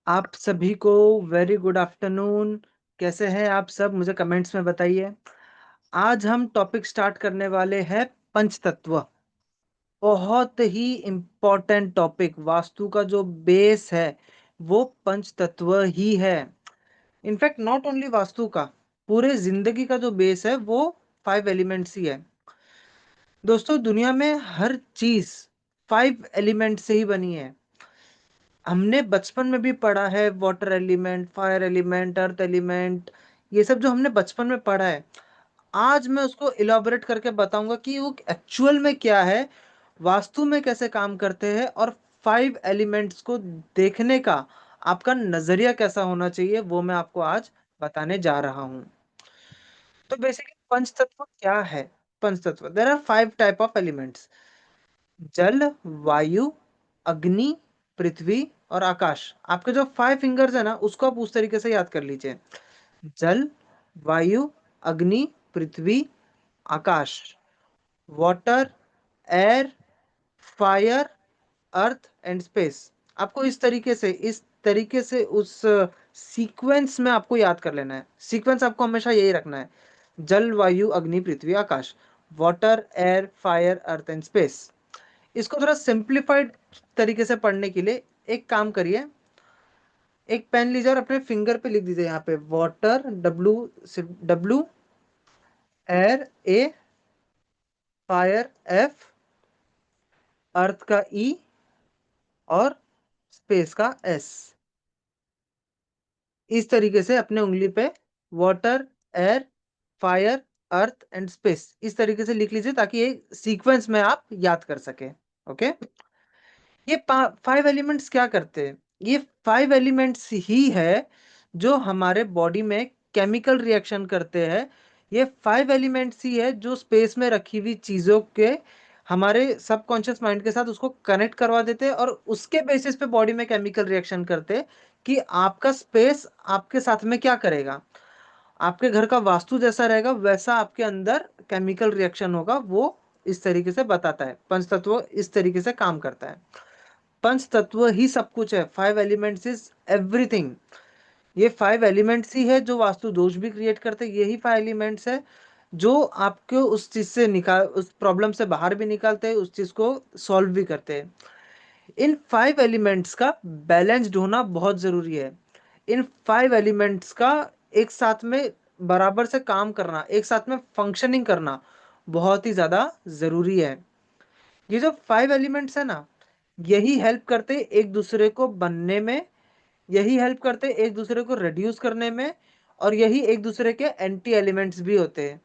आप सभी को वेरी गुड आफ्टरनून। कैसे हैं आप सब, मुझे कमेंट्स में बताइए। आज हम टॉपिक स्टार्ट करने वाले हैं पंचतत्व। बहुत ही इम्पोर्टेंट टॉपिक। वास्तु का जो बेस है वो पंचतत्व ही है। इनफैक्ट नॉट ओनली वास्तु का, पूरे जिंदगी का जो बेस है वो 5 एलिमेंट्स ही है। दोस्तों, दुनिया में हर चीज 5 एलिमेंट से ही बनी है। हमने बचपन में भी पढ़ा है, water element, fire element, earth element, ये सब जो हमने बचपन में पढ़ा है। आज मैं उसको इलाबोरेट करके बताऊंगा कि वो एक्चुअल में क्या है, वास्तु में कैसे काम करते हैं, और 5 एलिमेंट्स को देखने का आपका नजरिया कैसा होना चाहिए, वो मैं आपको आज बताने जा रहा हूँ। तो बेसिकली पंचतत्व क्या है? पंचतत्व, there are 5 type of elements. जल, वायु, अग्नि, पृथ्वी और आकाश। आपके जो 5 फिंगर्स है ना, उसको आप उस तरीके से याद कर लीजिए। जल, वायु, अग्नि, पृथ्वी, आकाश। Water, air, fire, earth and space. आपको इस तरीके से उस सीक्वेंस में आपको याद कर लेना है। सीक्वेंस आपको हमेशा यही रखना है: जल, वायु, अग्नि, पृथ्वी, आकाश। Water, air, fire, earth and space. इसको थोड़ा सिंप्लीफाइड तरीके से पढ़ने के लिए एक काम करिए, एक पेन लीजिए और अपने फिंगर पे लिख दीजिए यहाँ पे वाटर, डब्लू, डब्लू, एयर, ए, फायर, एफ, अर्थ का ई और स्पेस का एस। इस तरीके से अपने उंगली पे water, air, fire, earth and space इस तरीके से लिख लीजिए, ताकि ये सीक्वेंस में आप याद कर सके। ओके। ये 5 एलिमेंट्स क्या करते हैं? ये 5 एलिमेंट्स ही है जो हमारे बॉडी में केमिकल रिएक्शन करते हैं। ये 5 एलिमेंट्स ही है जो स्पेस में रखी हुई चीजों के हमारे सबकॉन्शियस माइंड के साथ उसको कनेक्ट करवा देते हैं, और उसके बेसिस पे बॉडी में केमिकल रिएक्शन करते हैं कि आपका स्पेस आपके साथ में क्या करेगा। आपके घर का वास्तु जैसा रहेगा वैसा आपके अंदर केमिकल रिएक्शन होगा। वो इस तरीके से बताता है। पंचतत्व इस तरीके से काम करता है। पंच तत्व ही सब कुछ है। 5 एलिमेंट्स इज एवरीथिंग। ये 5 एलिमेंट्स ही है जो वास्तु दोष भी क्रिएट करते हैं। यही 5 एलिमेंट्स है जो आपको उस चीज से निकाल, उस प्रॉब्लम से बाहर भी निकालते हैं, उस चीज को सॉल्व भी करते हैं। इन 5 एलिमेंट्स का बैलेंस्ड होना बहुत जरूरी है। इन 5 एलिमेंट्स का एक साथ में बराबर से काम करना, एक साथ में फंक्शनिंग करना बहुत ही ज्यादा जरूरी है। ये जो 5 एलिमेंट्स है ना, यही हेल्प करते एक दूसरे को बनने में, यही हेल्प करते एक दूसरे को रिड्यूस करने में, और यही एक दूसरे के एंटी एलिमेंट्स भी होते हैं।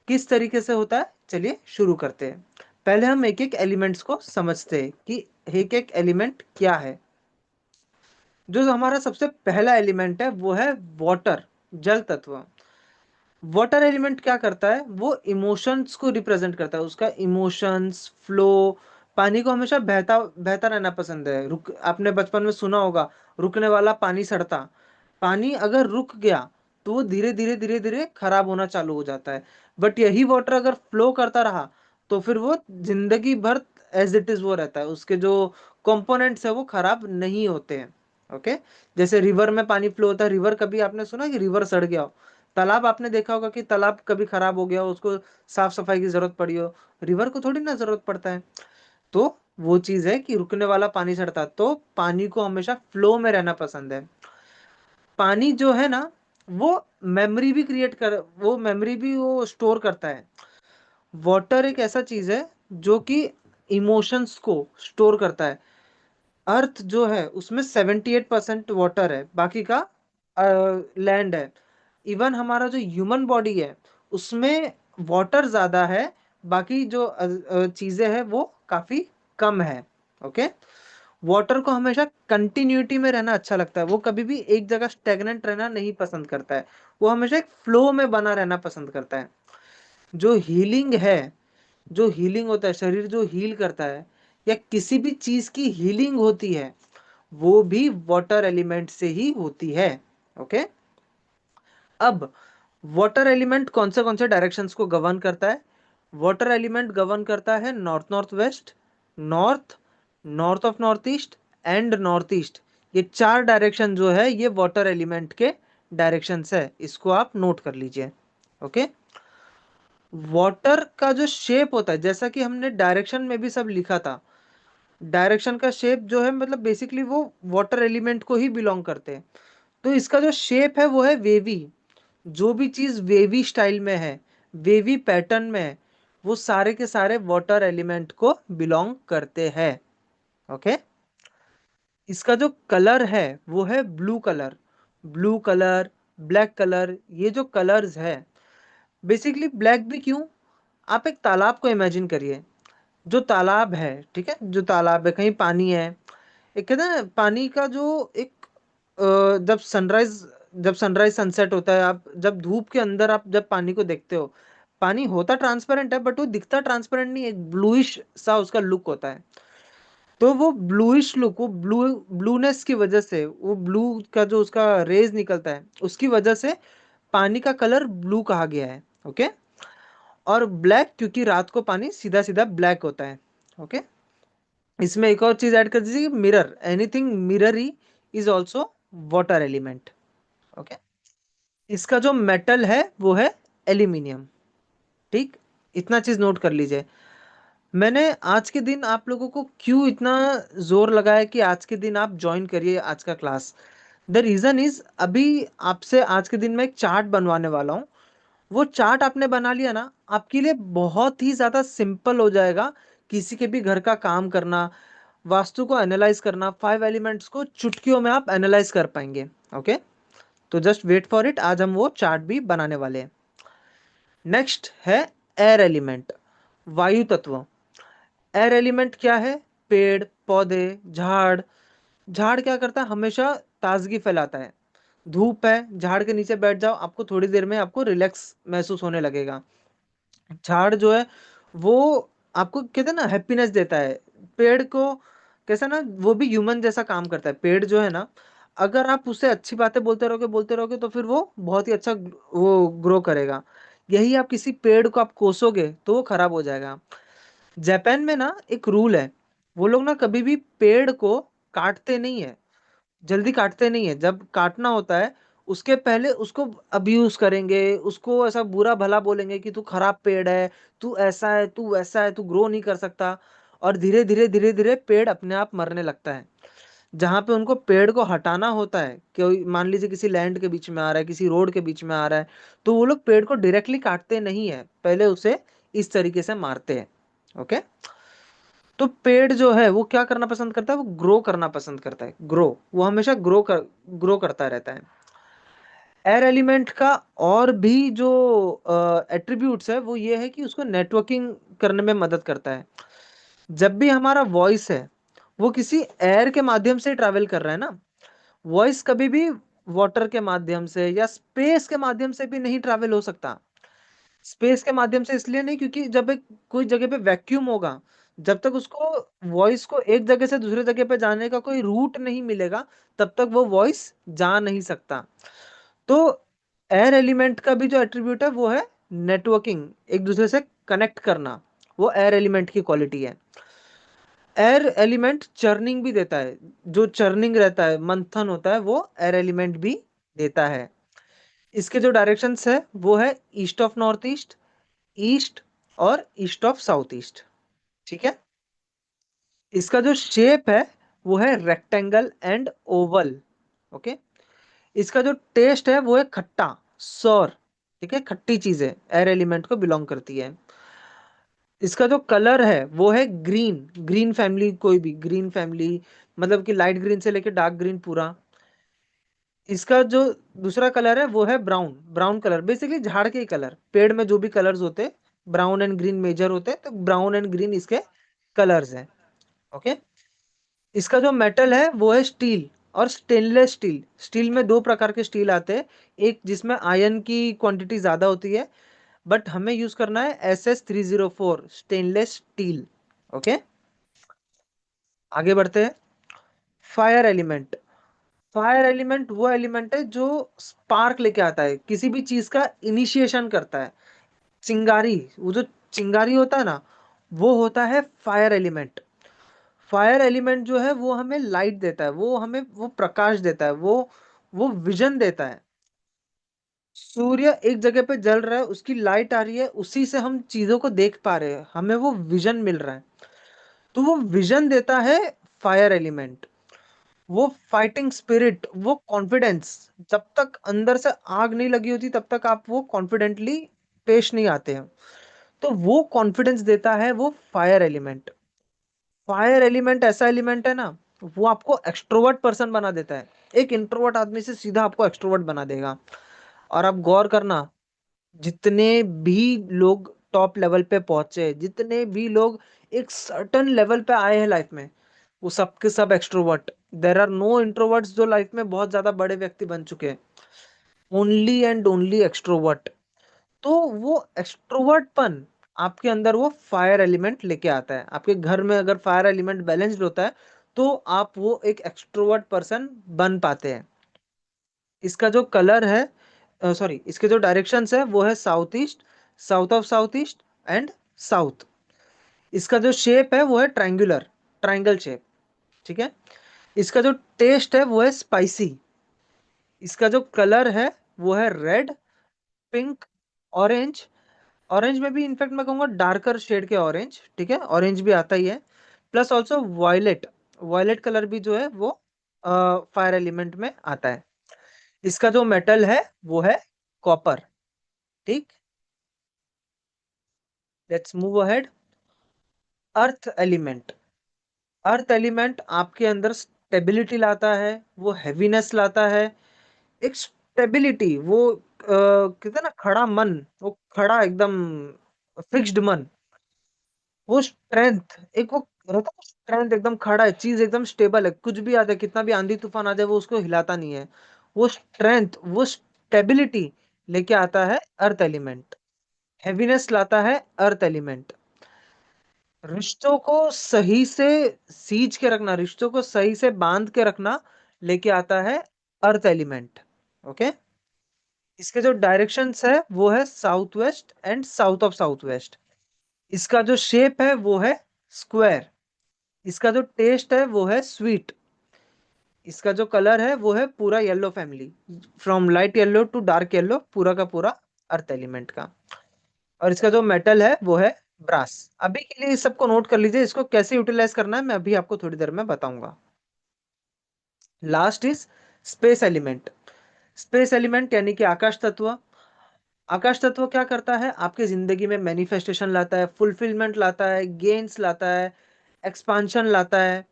किस तरीके से होता है, चलिए शुरू करते हैं। पहले हम एक एक एलिमेंट्स को समझते हैं कि एक एक एलिमेंट क्या है। जो हमारा सबसे पहला एलिमेंट है वो है वाटर, जल तत्व। वाटर एलिमेंट क्या करता है? वो इमोशंस को रिप्रेजेंट करता है। उसका इमोशंस फ्लो। पानी को हमेशा बहता बहता रहना पसंद है। रुक, आपने बचपन में सुना होगा, रुकने वाला पानी सड़ता। पानी अगर रुक गया तो वो धीरे धीरे धीरे धीरे खराब होना चालू हो जाता है। बट यही वाटर अगर फ्लो करता रहा तो फिर वो जिंदगी भर एज इट इज वो रहता है। उसके जो कंपोनेंट्स है वो खराब नहीं होते हैं। ओके। जैसे रिवर में पानी फ्लो होता है। रिवर, कभी आपने सुना कि रिवर सड़ गया हो? तालाब आपने देखा होगा कि तालाब कभी खराब हो गया हो, उसको साफ सफाई की जरूरत पड़ी हो। रिवर को थोड़ी ना जरूरत पड़ता है। तो वो चीज है कि रुकने वाला पानी चढ़ता है। तो पानी को हमेशा फ्लो में रहना पसंद है। पानी जो है ना, वो मेमोरी भी क्रिएट कर, वो मेमोरी भी वो स्टोर करता है। वाटर एक ऐसा चीज है जो कि इमोशंस को स्टोर करता है। अर्थ जो है उसमें 78% वाटर है, बाकी का लैंड है। इवन हमारा जो ह्यूमन बॉडी है उसमें वाटर ज्यादा है, बाकी जो चीजें हैं वो काफी कम है। ओके। वाटर को हमेशा कंटिन्यूटी में रहना अच्छा लगता है। वो कभी भी एक जगह स्टेगनेंट रहना नहीं पसंद करता है। वो हमेशा एक फ्लो में बना रहना पसंद करता है। जो हीलिंग है, जो हीलिंग होता है, शरीर जो हील करता है या किसी भी चीज की हीलिंग होती है, वो भी वाटर एलिमेंट से ही होती है। ओके। अब वाटर एलिमेंट कौन से डायरेक्शंस को गवर्न करता है? वाटर एलिमेंट गवर्न करता है north north west, north, north of north east and north east. ये 4 डायरेक्शन जो है ये वाटर एलिमेंट के डायरेक्शंस है, इसको आप नोट कर लीजिए। ओके, वाटर का जो शेप होता है, जैसा कि हमने डायरेक्शन में भी सब लिखा था, डायरेक्शन का शेप जो है मतलब बेसिकली वो वाटर एलिमेंट को ही बिलोंग करते हैं। तो इसका जो शेप है वो है वेवी। जो भी चीज वेवी स्टाइल में है, वेवी पैटर्न में है, वो सारे के सारे वाटर एलिमेंट को बिलोंग करते हैं। ओके, इसका जो कलर है वो है blue colour. Blue colour, black colour, ये जो कलर्स है, बेसिकली ब्लैक भी क्यों, आप एक तालाब को इमेजिन करिए। जो तालाब है, ठीक है, जो तालाब है, कहीं पानी है, एक कहते हैं ना पानी का जो एक जब सनराइज सनसेट होता है, आप जब धूप के अंदर आप जब पानी को देखते हो, पानी होता ट्रांसपेरेंट है बट वो दिखता ट्रांसपेरेंट नहीं, एक ब्लूइश सा उसका लुक होता है। तो वो ब्लूइश लुक, वो ब्लूनेस की वजह से, वो ब्लू का जो उसका रेज निकलता है उसकी वजह से पानी का कलर ब्लू कहा गया है। ओके, और ब्लैक क्योंकि रात को पानी सीधा सीधा ब्लैक होता है। ओके, इसमें एक और चीज ऐड कर दीजिए, mirror, anything mirrory is also water element. Okay, इसका जो मेटल है वो है एल्यूमिनियम। ठीक, इतना चीज नोट कर लीजिए। मैंने आज के दिन आप लोगों को क्यों इतना जोर लगाया कि आज के दिन आप ज्वाइन करिए आज का क्लास। द रीजन इज, अभी आपसे आज के दिन मैं एक चार्ट बनवाने वाला हूँ। वो चार्ट आपने बना लिया ना, आपके लिए बहुत ही ज्यादा सिंपल हो जाएगा किसी के भी घर का काम करना, वास्तु को एनालाइज करना, 5 एलिमेंट्स को चुटकियों में आप एनालाइज कर पाएंगे। ओके, तो जस्ट वेट फॉर इट, आज हम वो चार्ट भी बनाने वाले हैं। नेक्स्ट है एयर एलिमेंट, वायु तत्व। एयर एलिमेंट क्या है, पेड़ पौधे, झाड़। झाड़ क्या करता है, हमेशा ताजगी फैलाता है। धूप है, झाड़ के नीचे बैठ जाओ, आपको थोड़ी देर में आपको रिलैक्स महसूस होने लगेगा। झाड़ जो है वो आपको कहते हैं ना हैप्पीनेस देता है। पेड़ को कैसा ना, वो भी ह्यूमन जैसा काम करता है। पेड़ जो है ना, अगर आप उससे अच्छी बातें बोलते रहोगे तो फिर वो बहुत ही अच्छा वो ग्रो करेगा। यही आप किसी पेड़ को आप कोसोगे तो वो खराब हो जाएगा। जापान में ना एक रूल है, वो लोग ना कभी भी पेड़ को काटते नहीं है, जल्दी काटते नहीं है। जब काटना होता है उसके पहले उसको अब्यूज करेंगे, उसको ऐसा बुरा भला बोलेंगे कि तू खराब पेड़ है, तू ऐसा है, तू वैसा है, तू ग्रो नहीं कर सकता। और धीरे धीरे पेड़ अपने आप मरने लगता है। जहां पे उनको पेड़ को हटाना होता है, कि मान लीजिए किसी लैंड के बीच में आ रहा है, किसी रोड के बीच में आ रहा है, तो वो लोग पेड़ को डायरेक्टली काटते नहीं है, पहले उसे इस तरीके से मारते हैं। ओके, तो पेड़ जो है वो क्या करना पसंद करता है, वो ग्रो करना पसंद करता है। ग्रो, वो हमेशा ग्रो करता रहता है। एयर एलिमेंट का और भी जो एट्रीब्यूट्स है वो ये है कि उसको नेटवर्किंग करने में मदद करता है। जब भी हमारा वॉइस है वो किसी एयर के माध्यम से ट्रैवल कर रहा है ना, वॉइस कभी भी वाटर के माध्यम से या स्पेस के माध्यम से भी नहीं ट्रैवल हो सकता। स्पेस के माध्यम से इसलिए नहीं, क्योंकि जब एक कोई जगह पे वैक्यूम होगा, जब तक उसको वॉइस को एक जगह से दूसरे जगह पे जाने का कोई रूट नहीं मिलेगा, तब तक वो वॉइस जा नहीं सकता। तो एयर एलिमेंट का भी जो एट्रीब्यूट है वो है नेटवर्किंग, एक दूसरे से कनेक्ट करना, वो एयर एलिमेंट की क्वालिटी है। एयर एलिमेंट चर्निंग भी देता है, जो चर्निंग रहता है, मंथन होता है, वो एयर एलिमेंट भी देता है। इसके जो डायरेक्शंस है वो है east of north east, east और ईस्ट ऑफ साउथ ईस्ट। ठीक है, इसका जो शेप है वो है रेक्टेंगल एंड ओवल। ओके, इसका जो टेस्ट है वो है खट्टा, सौर। ठीक है, खट्टी चीजें एयर एलिमेंट को बिलोंग करती है। इसका जो कलर है वो है ग्रीन, ग्रीन फैमिली, कोई भी ग्रीन फैमिली, मतलब कि लाइट ग्रीन से लेके डार्क ग्रीन पूरा। इसका जो दूसरा कलर है वो है ब्राउन, ब्राउन कलर, बेसिकली झाड़ के कलर, पेड़ में जो भी कलर्स होते हैं ब्राउन एंड ग्रीन मेजर होते हैं, तो ब्राउन एंड ग्रीन इसके कलर्स हैं। ओके, इसका जो मेटल है वो है स्टील और स्टेनलेस स्टील। स्टील में दो प्रकार के स्टील आते हैं, एक जिसमें आयरन की क्वांटिटी ज्यादा होती है, बट हमें यूज करना है SS304 स्टेनलेस स्टील। ओके, आगे बढ़ते हैं। Fire element. फायर एलिमेंट वो एलिमेंट है जो स्पार्क लेके आता है, किसी भी चीज का इनिशिएशन करता है। चिंगारी, वो जो चिंगारी होता है ना, वो होता है फायर एलिमेंट। फायर एलिमेंट जो है वो हमें लाइट देता है, वो हमें वो प्रकाश देता है, वो विजन देता है। सूर्य एक जगह पे जल रहा है, उसकी लाइट आ रही है, उसी से हम चीजों को देख पा रहे हैं, हमें वो विजन मिल रहा है। तो वो विजन देता है फायर एलिमेंट। वो फाइटिंग स्पिरिट, वो कॉन्फिडेंस, जब तक अंदर से आग नहीं लगी होती तब तक आप वो कॉन्फिडेंटली पेश नहीं आते हैं। तो वो कॉन्फिडेंस देता है वो फायर एलिमेंट। फायर एलिमेंट ऐसा एलिमेंट है ना, वो आपको एक्सट्रोवर्ट पर्सन बना देता है। एक इंट्रोवर्ट आदमी से सीधा आपको एक्सट्रोवर्ट बना देगा। और आप गौर करना, जितने भी लोग टॉप लेवल पे पहुंचे, जितने भी लोग एक सर्टन लेवल पे आए हैं लाइफ में, वो सबके सब extrovert. There are no introverts जो लाइफ में बहुत ज्यादा बड़े व्यक्ति बन चुके हैं। Only and only extrovert. तो वो एक्सट्रोवर्टपन आपके अंदर वो फायर एलिमेंट लेके आता है। आपके घर में अगर फायर एलिमेंट बैलेंस्ड होता है तो आप वो एक एक्सट्रोवर्ट पर्सन बन पाते हैं। इसका जो कलर है, सॉरी, इसके जो डायरेक्शंस है वो है south east, south of south east and south. इसका जो शेप है वो है ट्रायंगुलर, ट्रायंगल शेप। ठीक है। इसका जो टेस्ट है वो है स्पाइसी। इसका जो कलर है वो है रेड, पिंक, ऑरेंज। ऑरेंज में भी इनफैक्ट मैं कहूंगा डार्कर शेड के ऑरेंज। ठीक है, ऑरेंज भी आता ही है। Plus also violet, violet colour भी जो है वो फायर एलिमेंट में आता है। इसका जो मेटल है वो है कॉपर। ठीक। Let's move ahead. Earth element. Earth element आपके अंदर स्टेबिलिटी लाता है, वो हैवीनेस लाता है। एक स्टेबिलिटी, वो कहते हैं ना खड़ा मन, वो खड़ा एकदम फिक्स्ड मन। वो स्ट्रेंथ, एक वो रहता है स्ट्रेंथ, एकदम खड़ा है, चीज एकदम स्टेबल है, कुछ भी आ जाए, कितना भी आंधी तूफान आ जाए वो उसको हिलाता नहीं है। वो स्ट्रेंथ, वो स्टेबिलिटी लेके आता है अर्थ एलिमेंट। हैवीनेस लाता है अर्थ एलिमेंट। रिश्तों को सही से सींच के रखना, रिश्तों को सही से बांध के रखना लेके आता है अर्थ एलिमेंट। ओके। इसके जो डायरेक्शंस है वो है south west and south of south waste. इसका जो शेप है वो है स्क्वायर। इसका जो टेस्ट है वो है स्वीट। इसका जो कलर है वो है पूरा yellow family, from light yellow to dark yellow, पूरा का पूरा अर्थ एलिमेंट का। और इसका जो मेटल है वो है ब्रास। अभी के लिए इस सबको नोट कर लीजिए, इसको कैसे यूटिलाइज करना है मैं अभी आपको थोड़ी देर में बताऊंगा। Last is space element. Space element यानी कि आकाश तत्व। आकाश तत्व क्या करता है, आपकी जिंदगी में मैनिफेस्टेशन लाता है, फुलफिलमेंट लाता है, गेन्स लाता है, एक्सपांशन लाता है,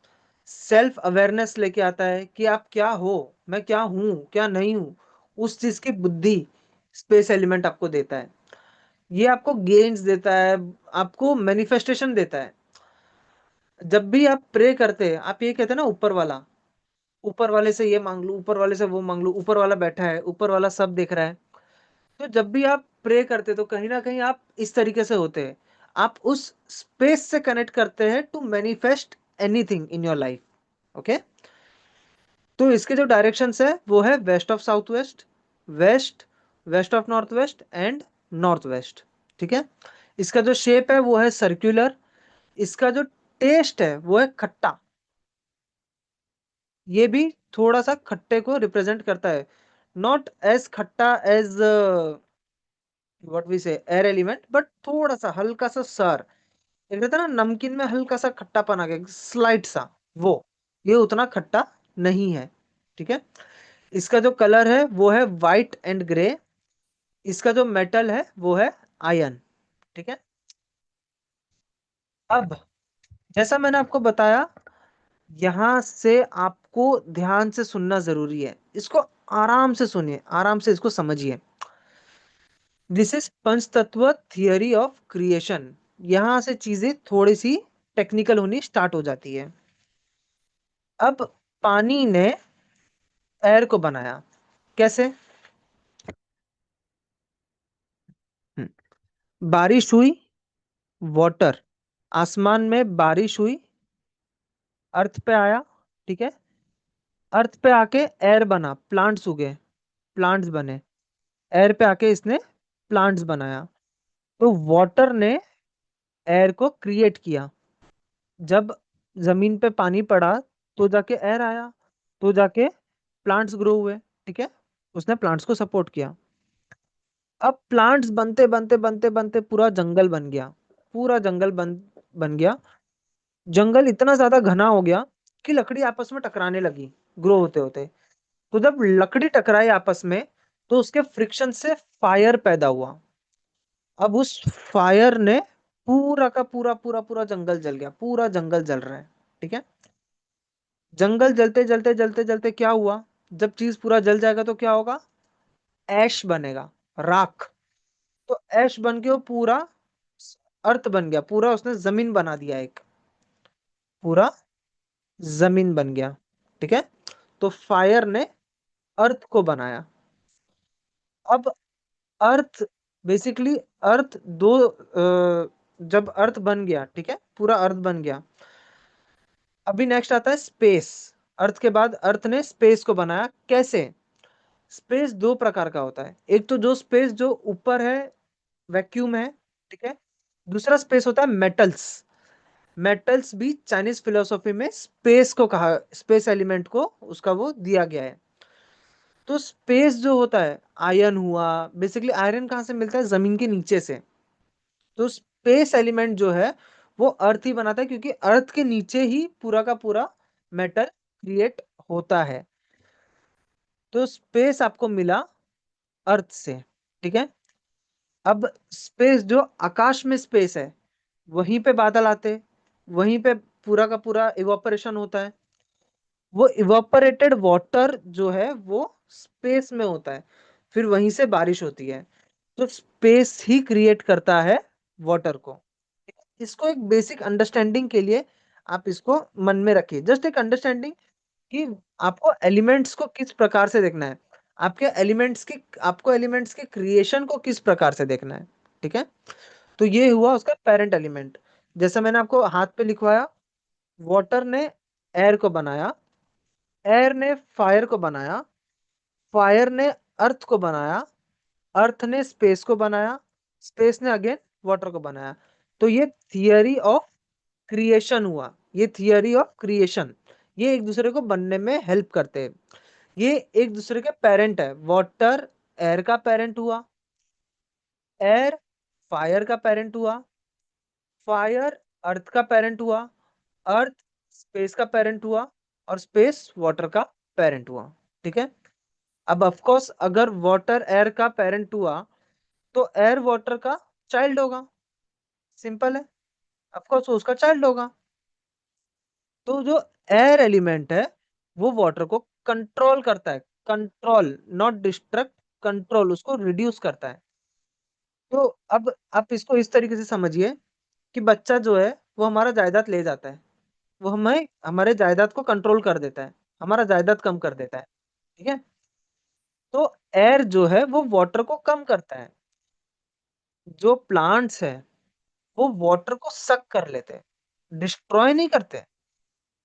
सेल्फ अवेयरनेस लेके आता है कि आप क्या हो, मैं क्या हूं, क्या नहीं हूं, उस चीज की बुद्धि स्पेस एलिमेंट आपको देता है। ये आपको गेन्स देता है, आपको मैनिफेस्टेशन देता है। जब भी आप प्रे करते हैं, आप ये कहते हैं ना ऊपर वाला, ऊपर वाले से ये मांग लू, ऊपर वाले से वो मांग लू, ऊपर वाला बैठा है, ऊपर वाला सब देख रहा है। तो जब भी आप प्रे करते तो कहीं ना कहीं आप इस तरीके से होते हैं, आप उस स्पेस से कनेक्ट करते हैं to manifest anything in your life. Okay. तो इसके जो डायरेक्शंस है वो है west of south west, west, west of north west and north west. ठीक है। इसका जो शेप है वो है सर्कुलर। इसका जो टेस्ट है वो है खट्टा। ये भी थोड़ा सा खट्टे को रिप्रेजेंट करता है, नॉट एज खट्टा एज व्हाट वी से एयर एलिमेंट, बट थोड़ा सा हल्का सा सर, एक रहता है ना नमकीन में हल्का सा खट्टापन आ गया, स्लाइट सा, वो ये उतना खट्टा नहीं है। ठीक है। इसका जो कलर है वो है व्हाइट एंड ग्रे। इसका जो मेटल है वो है आयरन। ठीक है। अब जैसा मैंने आपको बताया, यहां से आपको ध्यान से सुनना जरूरी है, इसको आराम से सुनिए, आराम से इसको समझिए। दिस इज पंचतत्व थियरी ऑफ क्रिएशन। यहां से चीजें थोड़ी सी टेक्निकल होनी स्टार्ट हो जाती है। अब पानी ने एयर को बनाया, कैसे? हम्म, बारिश हुई, वाटर, आसमान में बारिश हुई, अर्थ पे आया। ठीक है। अर्थ पे आके एयर बना, प्लांट्स उगे, प्लांट्स बने। एयर पे आके इसने प्लांट्स बनाया। तो वाटर ने एयर को क्रिएट किया। जब जमीन पे पानी पड़ा तो जाके एयर आया, तो जाके प्लांट्स ग्रो हुए। ठीक है, उसने प्लांट्स को सपोर्ट किया। अब प्लांट्स बनते बनते बनते बनते पूरा जंगल बन गया, पूरा जंगल बन गया। जंगल इतना ज्यादा घना हो गया कि लकड़ी आपस में टकराने लगी ग्रो होते होते। तो जब लकड़ी टकराई आपस में, तो उसके फ्रिक्शन से फायर पैदा हुआ। अब उस फायर ने पूरा का पूरा पूरा पूरा जंगल जल गया, पूरा जंगल जल रहा है। ठीक है, जंगल जलते जलते जलते जलते क्या हुआ, जब चीज पूरा जल जाएगा तो क्या होगा, ऐश बनेगा, राख। तो ऐश बन के वो पूरा अर्थ बन गया, पूरा उसने जमीन बना दिया, एक पूरा जमीन बन गया। ठीक है, तो फायर ने अर्थ को बनाया। अब अर्थ, बेसिकली अर्थ दो जब अर्थ बन गया, ठीक है, पूरा अर्थ बन गया। अभी नेक्स्ट आता है स्पेस। अर्थ के बाद अर्थ ने स्पेस को बनाया। कैसे? स्पेस दो प्रकार का होता है, एक तो जो स्पेस जो ऊपर है, वैक्यूम है। ठीक है, दूसरा स्पेस होता है मेटल्स। मेटल्स भी चाइनीज फिलोसॉफी में स्पेस को कहा, स्पेस एलिमेंट को उसका वो दिया गया है। तो स्पेस जो होता है, आयरन हुआ, बेसिकली आयरन कहाँ से मिलता है, जमीन के नीचे से। तो स्पेस एलिमेंट जो है वो अर्थ ही बनाता है, क्योंकि अर्थ के नीचे ही पूरा का पूरा मेटल क्रिएट होता है। तो स्पेस आपको मिला अर्थ से। ठीक है, अब स्पेस जो आकाश में स्पेस है, वहीं पे बादल आते, वहीं पे पूरा का पूरा इवापोरेशन होता है। वो इवापोरेटेड वाटर जो है वो स्पेस में होता है, फिर वहीं से बारिश होती है। तो स्पेस ही क्रिएट करता है वाटर को। इसको एक बेसिक अंडरस्टैंडिंग के लिए आप इसको मन में रखिए, जस्ट एक अंडरस्टैंडिंग कि आपको एलिमेंट्स को किस प्रकार से देखना है, आपको एलिमेंट्स के क्रिएशन को किस प्रकार से देखना है। ठीक है, तो ये हुआ उसका पेरेंट एलिमेंट। जैसा मैंने आपको हाथ पे लिखवाया, वाटर ने एयर को बनाया, एयर ने फायर को बनाया, फायर ने अर्थ को बनाया, अर्थ ने स्पेस को बनाया, स्पेस ने अगेन वाटर को बनाया। तो ये थियरी ऑफ क्रिएशन हुआ, ये थियरी ऑफ क्रिएशन। ये एक दूसरे को बनने में हेल्प करते हैं, ये एक दूसरे के पेरेंट है। वाटर एयर का पेरेंट हुआ, एयर फायर का पेरेंट हुआ, फायर अर्थ का पेरेंट हुआ, अर्थ स्पेस का पेरेंट हुआ, और स्पेस वाटर का पेरेंट हुआ। ठीक है, अब ऑफ कोर्स अगर वाटर एयर का पेरेंट हुआ, तो एयर वाटर का चाइल्ड होगा, सिंपल है, ऑफ कोर्स उसका चाइल्ड होगा। तो जो एयर एलिमेंट है वो वाटर को कंट्रोल करता है, कंट्रोल नॉट डिस्ट्रक्ट, कंट्रोल उसको रिड्यूस करता है। तो अब आप इसको इस तरीके से समझिए कि बच्चा जो है वो हमारा जायदाद ले जाता है, वो हमें हमारे जायदाद को कंट्रोल कर देता है, हमारा जायदाद कम कर देता है। ठीक है, तो एयर जो है वो वाटर को कम करता है। जो प्लांट्स है वो वाटर को सक कर लेते हैं, डिस्ट्रॉय नहीं करते,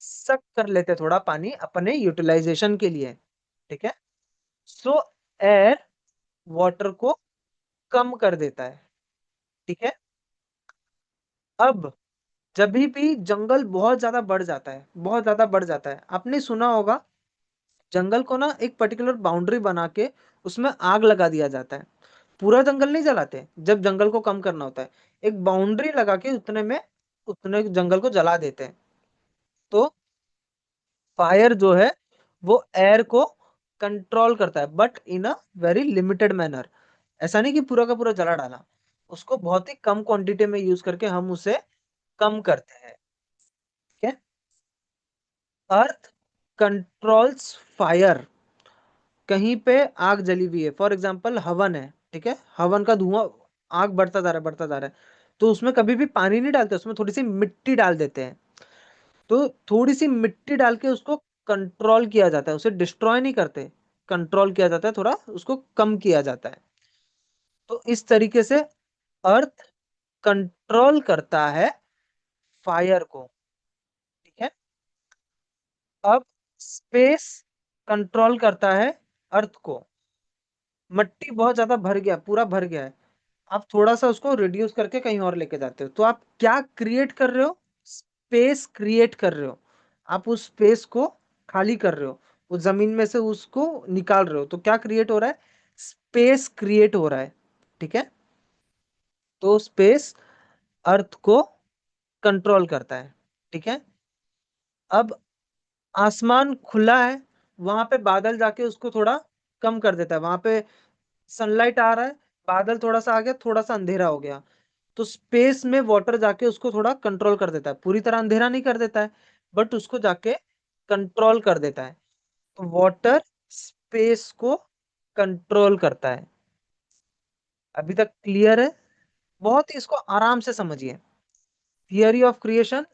सक कर लेते हैं थोड़ा पानी अपने यूटिलाइजेशन के लिए। ठीक है, सो एयर वाटर को कम कर देता है। ठीक है, अब जब भी जंगल बहुत ज्यादा बढ़ जाता है, बहुत ज्यादा बढ़ जाता है, आपने सुना होगा जंगल को ना एक पर्टिकुलर बाउंड्री बना के उसमें आग लगा दिया जाता है। पूरा जंगल नहीं जलाते, जब जंगल को कम करना होता है एक बाउंड्री लगा के उतने में उतने जंगल को जला देते हैं। तो फायर जो है वो एयर को कंट्रोल करता है, but in a very limited manner. ऐसा नहीं कि पूरा का पूरा जला डाला, उसको बहुत ही कम क्वांटिटी में यूज करके हम उसे कम करते हैं। ठीक है, अर्थ कंट्रोल्स फायर। कहीं पे आग जली हुई है, फॉर एग्जाम्पल हवन है, ठीक है, हवन का धुआं, आग बढ़ता जा रहा है, बढ़ता जा रहा है, तो उसमें कभी भी पानी नहीं डालते, उसमें थोड़ी सी मिट्टी डाल देते हैं। तो थोड़ी सी मिट्टी डाल के उसको कंट्रोल किया जाता है, उसे डिस्ट्रॉय नहीं करते, कंट्रोल किया जाता है, थोड़ा उसको कम किया जाता है। तो इस तरीके से अर्थ कंट्रोल करता है फायर को। ठीक है, अब स्पेस कंट्रोल करता है अर्थ को। मट्टी बहुत ज्यादा भर गया, पूरा भर गया है, आप थोड़ा सा उसको रिड्यूस करके कहीं और लेके जाते हो, तो आप क्या क्रिएट कर रहे हो, स्पेस क्रिएट कर रहे हो, आप उस स्पेस को खाली कर रहे हो, उस जमीन में से उसको निकाल रहे हो, तो क्या क्रिएट हो रहा है? स्पेस क्रिएट हो रहा है। ठीक है, तो स्पेस अर्थ को कंट्रोल करता है। ठीक है, अब आसमान खुला है, वहां पे बादल जाके उसको थोड़ा कम कर देता है, वहां पे सनलाइट आ रहा है, बादल थोड़ा सा आ गया, थोड़ा सा अंधेरा हो गया, तो स्पेस में वाटर जाके उसको थोड़ा कंट्रोल कर देता है, पूरी तरह अंधेरा नहीं कर देता है, बट उसको जाके कंट्रोल कर देता है। तो वाटर स्पेस को कंट्रोल करता है। अभी तक क्लियर है? बहुत ही इसको आराम से समझिए। थियरी ऑफ क्रिएशन,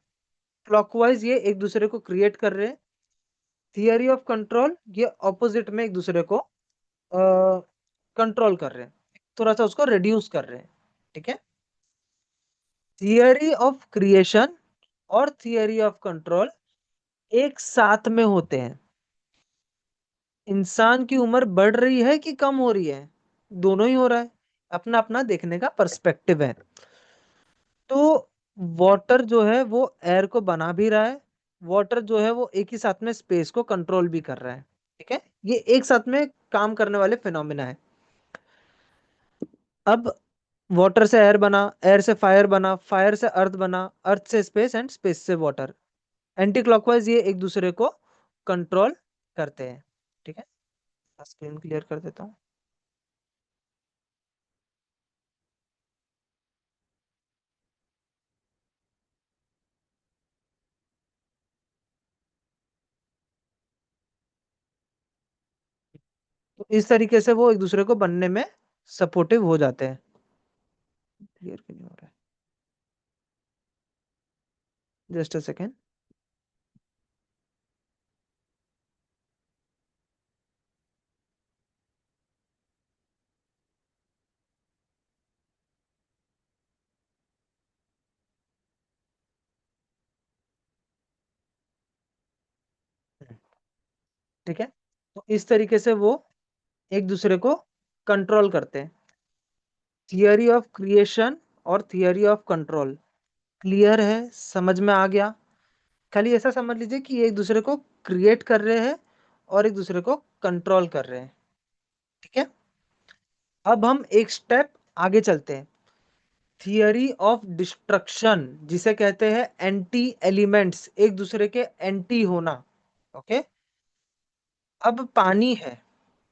क्लॉकवाइज ये एक दूसरे को क्रिएट कर रहे हैं। थियरी ऑफ कंट्रोल, ये ऑपोजिट में एक दूसरे को कंट्रोल कर रहे हैं, थोड़ा सा उसको रिड्यूस कर रहे हैं। ठीक है, थियरी ऑफ क्रिएशन और थियरी ऑफ कंट्रोल एक साथ में होते हैं। इंसान की उम्र बढ़ रही है कि कम हो रही है? दोनों ही हो रहा है, अपना अपना देखने का पर्सपेक्टिव है। तो वाटर जो है वो एयर को बना भी रहा है, वाटर जो है वो एक ही साथ में स्पेस को कंट्रोल भी कर रहा है। ठीक है, ये एक साथ में काम करने वाले फिनोमिना है। अब वाटर से एयर बना, एयर से फायर बना, फायर से अर्थ बना, अर्थ से स्पेस एंड स्पेस से वाटर। एंटी क्लॉकवाइज ये एक दूसरे को कंट्रोल करते हैं। ठीक है, स्क्रीन क्लियर कर देता हूँ। तो इस तरीके से वो एक दूसरे को बनने में सपोर्टिव हो जाते हैं। क्लियर क्यों नहीं हो रहा है? Just a second. ठीक है, तो इस तरीके से वो एक दूसरे को कंट्रोल करते हैं। थियरी ऑफ क्रिएशन और थियरी ऑफ कंट्रोल क्लियर है, समझ में आ गया? खाली ऐसा समझ लीजिए कि ये एक दूसरे को क्रिएट कर रहे हैं और एक दूसरे को कंट्रोल कर रहे हैं। ठीक है, अब हम एक स्टेप आगे चलते हैं। थियरी ऑफ डिस्ट्रक्शन, जिसे कहते हैं एंटी एलिमेंट्स, एक दूसरे के एंटी होना। ओके, अब पानी है।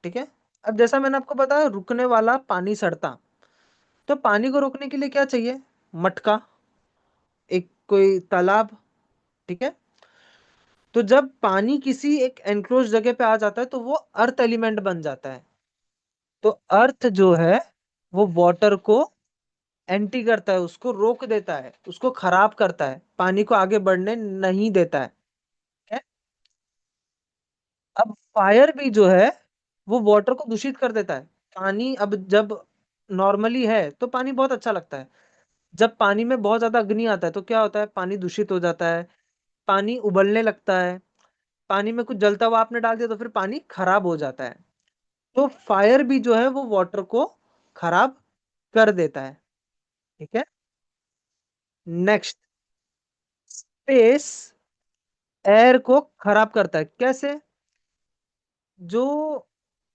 ठीक है, अब जैसा मैंने आपको बताया रुकने वाला पानी सड़ता, तो पानी को रोकने के लिए क्या चाहिए? मटका, एक कोई तालाब। ठीक है, तो जब पानी किसी एक एनक्लोज जगह पे आ जाता है तो वो अर्थ एलिमेंट बन जाता है। तो अर्थ जो है वो वाटर को एंटी करता है, उसको रोक देता है, उसको खराब करता है, पानी को आगे बढ़ने नहीं देता है। ठीक है? अब फायर भी जो है वो वाटर को दूषित कर देता है। पानी अब जब नॉर्मली है तो पानी बहुत अच्छा लगता है, जब पानी में बहुत ज्यादा अग्नि आता है तो क्या होता है? पानी दूषित हो जाता है, पानी उबलने लगता है, पानी में कुछ जलता हुआ आपने डाल दिया तो फिर पानी खराब हो जाता है। तो फायर भी जो है वो वाटर को खराब कर देता है। ठीक है, नेक्स्ट, स्पेस एयर को खराब करता है। कैसे? जो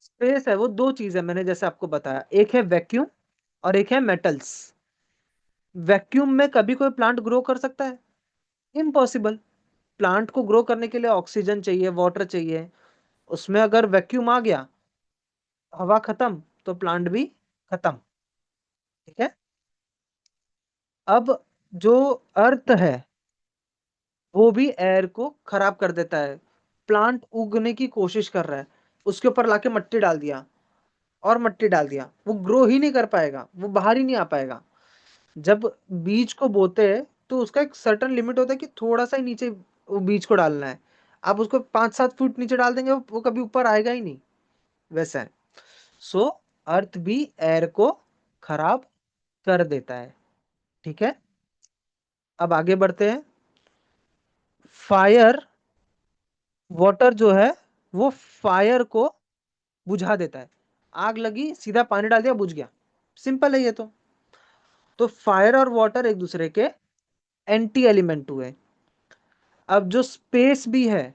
स्पेस है वो दो चीज है, मैंने जैसे आपको बताया, एक है वैक्यूम और एक है मेटल्स। वैक्यूम में कभी कोई प्लांट ग्रो कर सकता है? इम्पॉसिबल। प्लांट को ग्रो करने के लिए ऑक्सीजन चाहिए, वाटर चाहिए, उसमें अगर वैक्यूम आ गया, हवा खत्म, तो प्लांट भी खत्म। ठीक है, अब जो अर्थ है वो भी एयर को खराब कर देता है। प्लांट उगने की कोशिश कर रहा है, उसके ऊपर लाके मट्टी डाल दिया और मट्टी डाल दिया, वो ग्रो ही नहीं कर पाएगा, वो बाहर ही नहीं आ पाएगा। जब बीज को बोते हैं तो उसका एक सर्टन लिमिट होता है कि थोड़ा सा ही नीचे वो बीज को डालना है। आप उसको 5-7 फुट नीचे डाल देंगे वो कभी ऊपर आएगा ही नहीं। वैसा है। सो अर्थ भी एयर को खराब कर देता है। ठीक है, अब आगे बढ़ते हैं। फायर, वाटर जो है वो फायर को बुझा देता है। आग लगी, सीधा पानी डाल दिया, बुझ गया। सिंपल है ये तो फायर और वाटर एक दूसरे के एंटी एलिमेंट हुए। अब जो स्पेस भी है,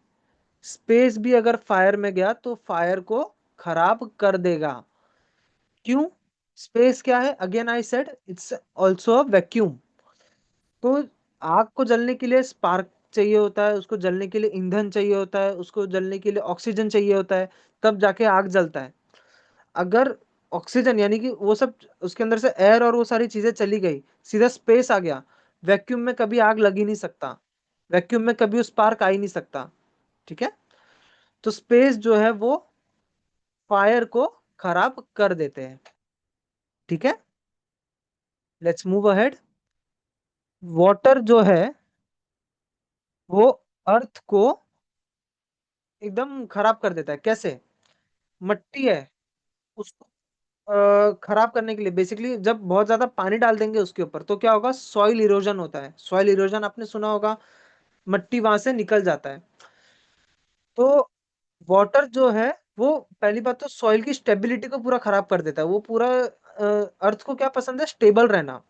स्पेस भी अगर फायर में गया तो फायर को खराब कर देगा। क्यों? स्पेस क्या है? Again I said it's also a vacuum. तो आग को जलने के लिए स्पार्क चाहिए होता है, उसको जलने के लिए ईंधन चाहिए होता है, उसको जलने के लिए ऑक्सीजन चाहिए होता है, तब जाके आग जलता है। अगर ऑक्सीजन यानी कि वो सब उसके अंदर से एयर और वो सारी चीजें चली गई, सीधा स्पेस आ गया, वैक्यूम में कभी आग लग ही नहीं सकता, वैक्यूम में कभी स्पार्क आ ही नहीं सकता। ठीक है? तो स्पेस जो है वो फायर को खराब कर देते हैं। ठीक है, लेट्स मूव अहेड। वाटर जो है वो अर्थ को एकदम खराब कर देता है। कैसे? मट्टी है, उसको खराब करने के लिए बेसिकली जब बहुत ज्यादा पानी डाल देंगे उसके ऊपर तो क्या होगा? सॉइल इरोजन होता है। सॉइल इरोजन आपने सुना होगा, मट्टी वहां से निकल जाता है। तो वाटर जो है वो पहली बात तो सॉइल की स्टेबिलिटी को पूरा खराब कर देता है। वो पूरा अर्थ को क्या पसंद है? स्टेबल रहना।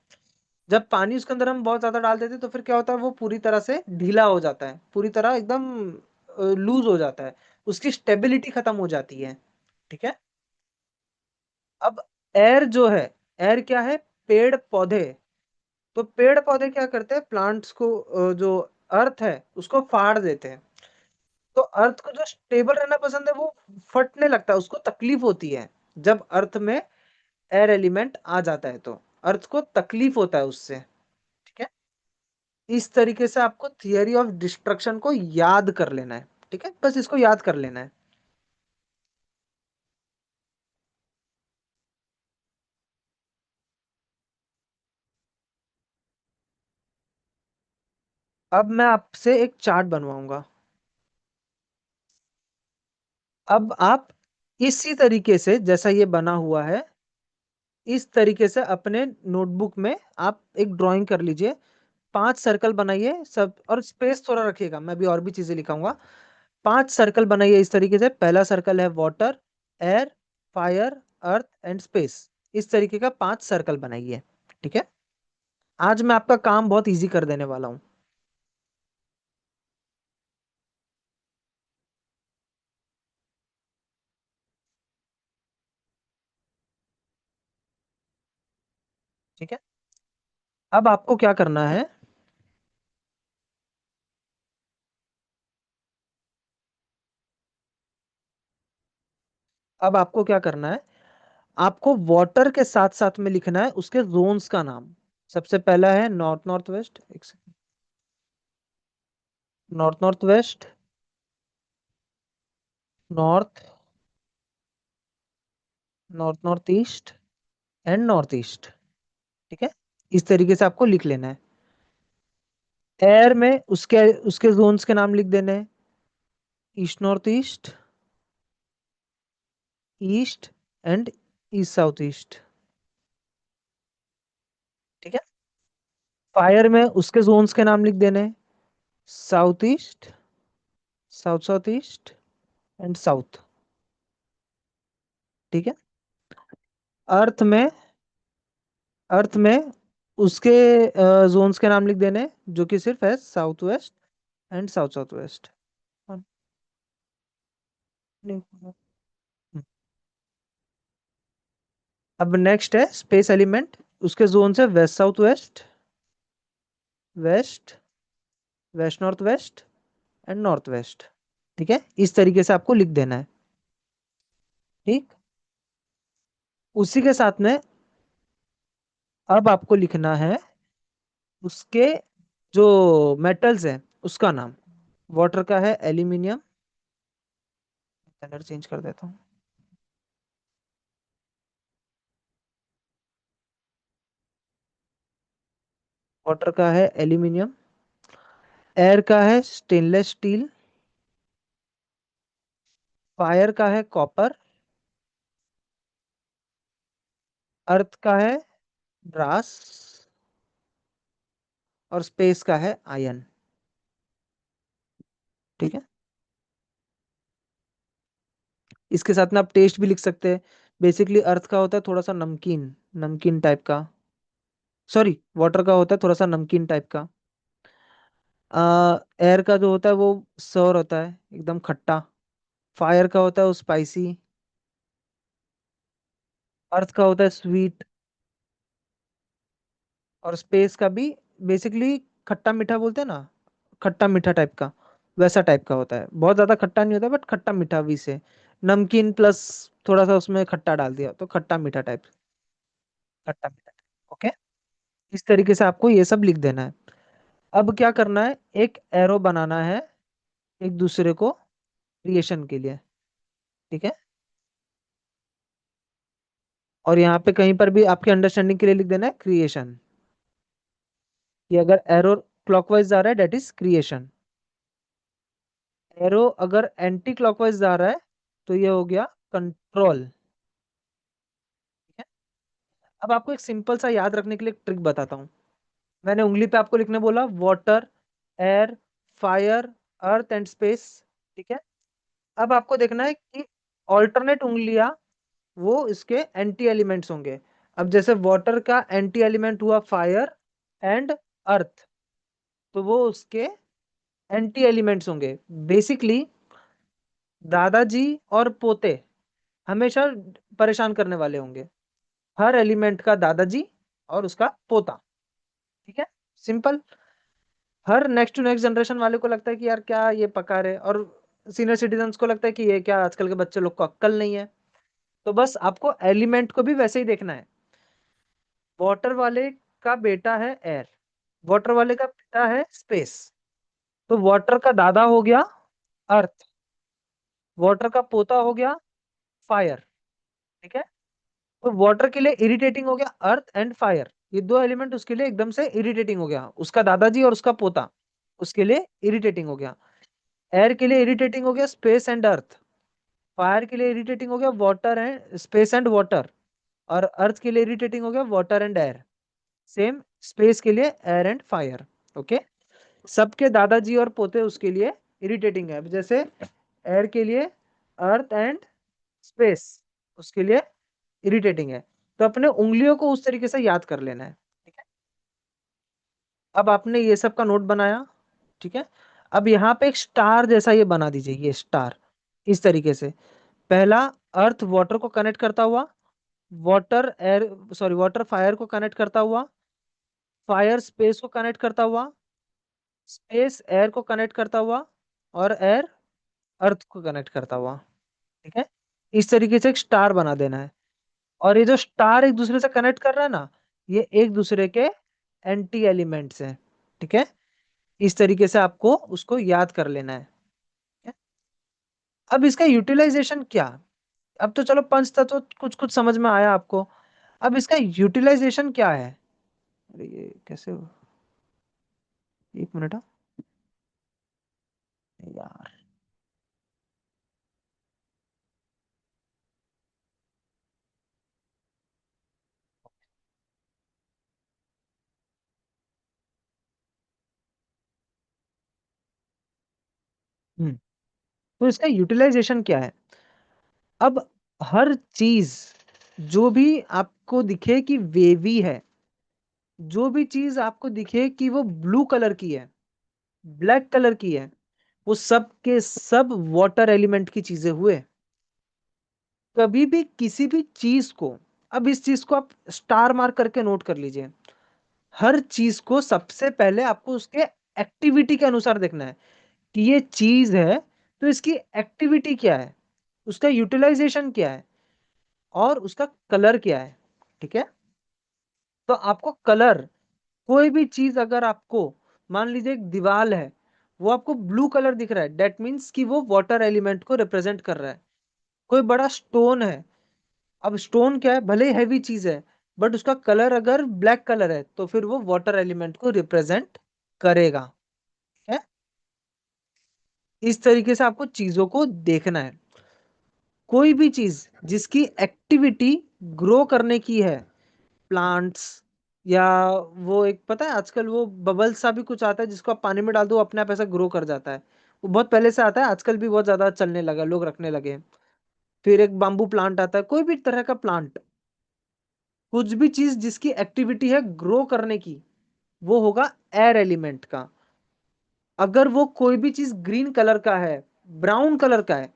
जब पानी उसके अंदर हम बहुत ज्यादा डाल देते हैं तो फिर क्या होता है? वो पूरी तरह से ढीला हो जाता है, पूरी तरह एकदम लूज हो जाता है, उसकी स्टेबिलिटी खत्म हो जाती है। ठीक है? अब एयर जो है, एयर क्या है? पेड़ पौधे। तो पेड़ पौधे क्या करते हैं? प्लांट्स को जो अर्थ है उसको फाड़ देते हैं। तो अर्थ को जो स्टेबल रहना पसंद है वो फटने लगता है, उसको तकलीफ होती है जब अर्थ में एयर एलिमेंट आ जाता है, तो अर्थ को तकलीफ होता है उससे। ठीक है? इस तरीके से आपको थियरी ऑफ डिस्ट्रक्शन को याद कर लेना है। ठीक है, बस इसको याद कर लेना है। अब मैं आपसे एक चार्ट बनवाऊंगा। अब आप इसी तरीके से जैसा ये बना हुआ है, इस तरीके से अपने नोटबुक में आप एक ड्राइंग कर लीजिए। 5 सर्कल बनाइए सब, और स्पेस थोड़ा रखिएगा, मैं भी और भी चीजें लिखाऊंगा। 5 सर्कल बनाइए इस तरीके से। पहला सर्कल है water, air, fire, earth and space. इस तरीके का 5 सर्कल बनाइए। ठीक है? आज मैं आपका काम बहुत इजी कर देने वाला हूँ। ठीक है? अब आपको क्या करना है? अब आपको क्या करना है? आपको वाटर के साथ साथ में लिखना है उसके जोन्स का नाम। सबसे पहला है नॉर्थ नॉर्थ वेस्ट, एक second, north north west, north north north east and north east. ठीक है? इस तरीके से आपको लिख लेना है। एयर में उसके उसके जोन्स के नाम लिख देने हैं। East north east, east and east south east. ठीक है? फायर में उसके जोन्स के नाम लिख देने हैं। South east, south south east and south. ठीक है? अर्थ में, अर्थ में उसके जोन्स के नाम लिख देने हैं, जो कि सिर्फ है south west and south south west. अब नेक्स्ट है स्पेस एलिमेंट। उसके जोन है west south west, west, west north west and north west. ठीक है? इस तरीके से आपको लिख देना है। ठीक? उसी के साथ में अब आपको लिखना है उसके जो मेटल्स है उसका नाम। वाटर का है एल्यूमिनियम, कलर चेंज कर देता हूँ। वाटर का है एल्यूमिनियम, एयर का है स्टेनलेस स्टील, फायर का है कॉपर, अर्थ का है ब्रास, और स्पेस का है आयन। ठीक है? इसके साथ में आप टेस्ट भी लिख सकते हैं। बेसिकली अर्थ का होता है थोड़ा सा नमकीन, नमकीन टाइप का। सॉरी, वाटर का होता है थोड़ा सा नमकीन टाइप का। एयर का जो होता है वो सौर होता है, एकदम खट्टा। फायर का होता है वो स्पाइसी। अर्थ का होता है स्वीट। और स्पेस का भी बेसिकली खट्टा मीठा बोलते हैं ना, खट्टा मीठा टाइप का, वैसा टाइप का होता है। बहुत ज्यादा खट्टा नहीं होता बट खट्टा मीठा भी से, नमकीन प्लस थोड़ा सा उसमें खट्टा डाल दिया तो खट्टा मीठा टाइप। खट्टा मीठा। ओके। इस तरीके से आपको ये सब लिख देना है। अब क्या करना है, एक एरो बनाना है एक दूसरे को क्रिएशन के लिए। ठीक है। और यहाँ पे कहीं पर भी आपके अंडरस्टैंडिंग के लिए लिख देना है क्रिएशन, कि अगर एरो क्लॉकवाइज जा रहा है डेट इज क्रिएशन। एरो अगर एंटी क्लॉकवाइज जा रहा है तो ये हो गया कंट्रोल। ठीक है। अब आपको एक सिंपल सा याद रखने के लिए एक ट्रिक बताता हूँ। मैंने उंगली पे आपको लिखने बोला water, air, fire, earth and space. ठीक है। अब आपको देखना है कि ऑल्टरनेट उंगलियां वो इसके एंटी एलिमेंट्स होंगे। अब जैसे वाटर का एंटी एलिमेंट हुआ फायर एंड अर्थ, तो वो उसके एंटी एलिमेंट्स होंगे। बेसिकली दादाजी और पोते हमेशा परेशान करने वाले होंगे, हर एलिमेंट का दादाजी और उसका पोता। ठीक है। सिंपल। हर नेक्स्ट टू नेक्स्ट जनरेशन वाले को लगता है कि यार क्या ये पका रहे, और सीनियर सिटीजन्स को लगता है कि ये क्या आजकल के बच्चे लोग को अक्कल नहीं है। तो बस आपको एलिमेंट को भी वैसे ही देखना है। वाटर वाले का बेटा है एयर, वाटर वाले का बेटा है स्पेस। तो वाटर का दादा हो गया अर्थ, वाटर का पोता हो गया फायर। ठीक है। तो वाटर के लिए इरिटेटिंग हो गया अर्थ एंड फायर, ये दो एलिमेंट उसके लिए एकदम से इरिटेटिंग हो गया, उसका दादाजी और उसका पोता उसके लिए इरिटेटिंग हो गया। एयर के लिए इरिटेटिंग हो गया स्पेस एंड अर्थ। फायर के लिए इरिटेटिंग हो गया water and space and water. और अर्थ के लिए इरिटेटिंग हो गया water and air. Same space के लिए एयर एंड फायर। ओके। सबके दादाजी और पोते उसके लिए इरिटेटिंग है। अब जैसे एयर के लिए अर्थ एंड स्पेस उसके लिए इरिटेटिंग है। तो अपने उंगलियों को उस तरीके से याद कर लेना है। ठीक है। अब आपने ये सब का नोट बनाया। ठीक है। अब यहाँ पे एक स्टार जैसा ये बना दीजिए, ये स्टार इस तरीके से। पहला अर्थ वाटर को कनेक्ट करता हुआ, water air sorry water fire को कनेक्ट करता हुआ, फायर स्पेस को कनेक्ट करता हुआ, स्पेस एयर को कनेक्ट करता हुआ, और एयर अर्थ को कनेक्ट करता हुआ। ठीक है। इस तरीके से एक स्टार बना देना है। और ये जो स्टार एक दूसरे से कनेक्ट कर रहा है ना, ये एक दूसरे के एंटी एलिमेंट्स हैं। ठीक है। इस तरीके से आपको उसको याद कर लेना है। ठीक है? अब इसका यूटिलाइजेशन क्या। अब तो चलो पंच तत्व कुछ कुछ समझ में आया आपको। अब इसका यूटिलाइजेशन क्या है। अरे ये कैसे हो? एक मिनट हाँ। यार। हम्म। तो इसका यूटिलाइजेशन क्या है। अब हर चीज जो भी आपको दिखे कि वेवी है, जो भी चीज आपको दिखे कि वो ब्लू कलर की है, ब्लैक कलर की है, वो सब के सब वाटर एलिमेंट की चीजें हुए। कभी भी किसी भी चीज को, अब इस चीज को आप स्टार मार्क करके नोट कर लीजिए। हर चीज को सबसे पहले आपको उसके एक्टिविटी के अनुसार देखना है कि ये चीज है तो इसकी एक्टिविटी क्या है, उसका यूटिलाइजेशन क्या है, और उसका कलर क्या है। ठीक है। तो आपको कलर, कोई भी चीज अगर आपको, मान लीजिए एक दीवार है, वो आपको ब्लू कलर दिख रहा है, डेट मीन्स कि वो वाटर एलिमेंट को रिप्रेजेंट कर रहा है। कोई बड़ा स्टोन है, अब स्टोन क्या है, भले ही हैवी चीज है, बट उसका कलर अगर ब्लैक कलर है तो फिर वो वाटर एलिमेंट को रिप्रेजेंट करेगा। है। इस तरीके से आपको चीजों को देखना है। कोई भी चीज जिसकी एक्टिविटी ग्रो करने की है, प्लांट्स, या वो एक पता है आजकल वो बबल सा भी कुछ आता है जिसको आप पानी में डाल दो वो अपने आप ऐसा ग्रो कर जाता है। वो बहुत पहले से आता है, आजकल भी बहुत ज्यादा चलने लगा, लोग रखने लगे हैं। फिर एक बाम्बू प्लांट आता है, कोई भी तरह का प्लांट, कुछ भी चीज जिसकी एक्टिविटी है ग्रो करने की, वो होगा एयर एलिमेंट का। अगर वो कोई भी चीज ग्रीन कलर का है, ब्राउन कलर का है,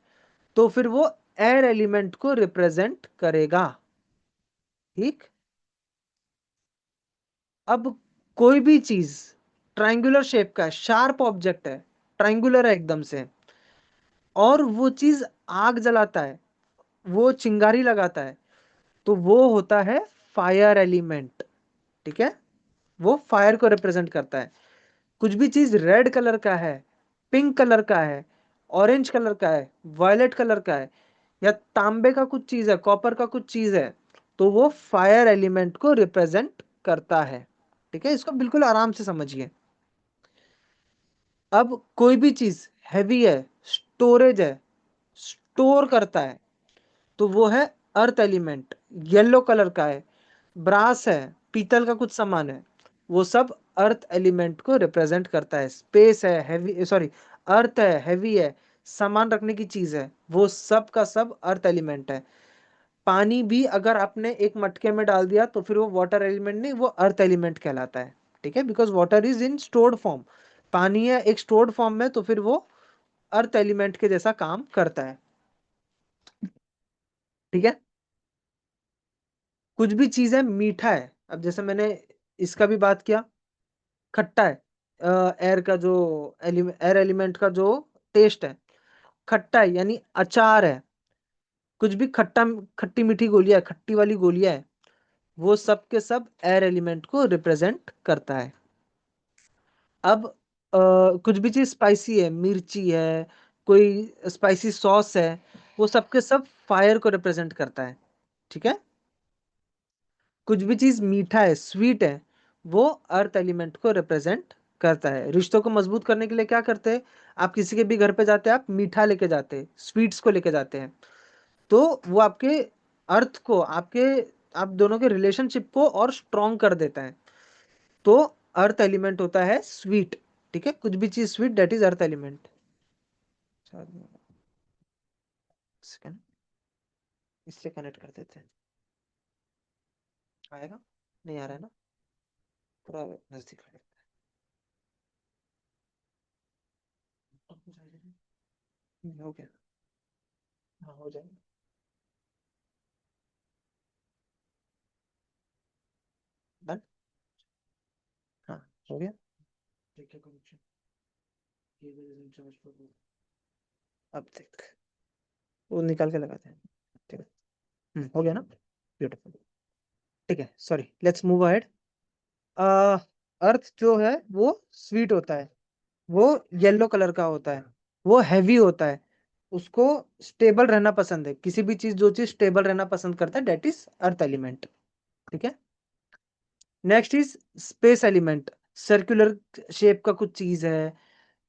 तो फिर वो एयर एलिमेंट को रिप्रेजेंट करेगा। ठीक। अब कोई भी चीज ट्रायंगुलर शेप का है, शार्प ऑब्जेक्ट है, ट्रायंगुलर है एकदम से, और वो चीज आग जलाता है, वो चिंगारी लगाता है, तो वो होता है फायर एलिमेंट। ठीक है, वो फायर को रिप्रेजेंट करता है। कुछ भी चीज रेड कलर का है, पिंक कलर का है, ऑरेंज कलर का है, वायलेट कलर का है, या तांबे का कुछ चीज है, कॉपर का कुछ चीज है, तो वो फायर एलिमेंट को रिप्रेजेंट करता है। ठीक है, इसको बिल्कुल आराम से समझिए। अब कोई भी चीज हैवी है, स्टोरेज है, स्टोर करता है, तो वो है अर्थ एलिमेंट। येलो कलर का है, ब्रास है, पीतल का कुछ सामान है, वो सब अर्थ एलिमेंट को रिप्रेजेंट करता है। स्पेस है, हैवी, सॉरी, अर्थ है, हैवी है, सामान रखने की चीज है, वो सब का सब अर्थ एलिमेंट है। पानी भी अगर आपने एक मटके में डाल दिया तो फिर वो वाटर एलिमेंट नहीं, वो अर्थ एलिमेंट कहलाता है। ठीक है, because water is in stored form. पानी है एक स्टोर्ड फॉर्म में, तो फिर वो अर्थ एलिमेंट के जैसा काम करता है। ठीक है, कुछ भी चीज है मीठा है, अब जैसे मैंने इसका भी बात किया, खट्टा है, एयर का जो एयर एलिमेंट का जो टेस्ट है, खट्टा है यानी अचार है। कुछ भी खट्टा, खट्टी मीठी गोलियां, खट्टी वाली गोलियां है, वो सब के सब एयर एलिमेंट को रिप्रेजेंट करता है। अब कुछ भी चीज स्पाइसी है, मिर्ची है, कोई स्पाइसी सॉस है, वो सब के सब फायर को रिप्रेजेंट करता है। ठीक है, कुछ भी चीज मीठा है, स्वीट है, वो अर्थ एलिमेंट को रिप्रेजेंट करता है। रिश्तों को मजबूत करने के लिए क्या करते हैं, आप किसी के भी घर पे जाते हैं, आप मीठा लेके जाते हैं, स्वीट्स को लेके जाते हैं, तो वो आपके अर्थ को, आपके, आप दोनों के रिलेशनशिप को और स्ट्रॉन्ग कर देता है। तो अर्थ एलिमेंट होता है स्वीट। ठीक है, कुछ भी चीज sweet, that is earth element. Second, इससे कनेक्ट कर देते हैं, आएगा, नहीं आ रहा है ना, पूरा नजदीक आ हो गया, हाँ हो जाएगा, डन, हाँ हो गया। ठीक है, कनेक्शन, अब तक वो निकाल के लगाते हैं। ठीक है, हो गया ना, ब्यूटीफुल। ठीक है, सॉरी, लेट्स मूव अहेड। अर्थ जो है वो स्वीट होता है, वो येलो कलर का होता है, वो हैवी होता है, उसको स्टेबल रहना पसंद है। किसी भी चीज, जो चीज स्टेबल रहना पसंद करता है, डेट इज अर्थ एलिमेंट। ठीक है, next is space element. Circular shape का कुछ चीज है,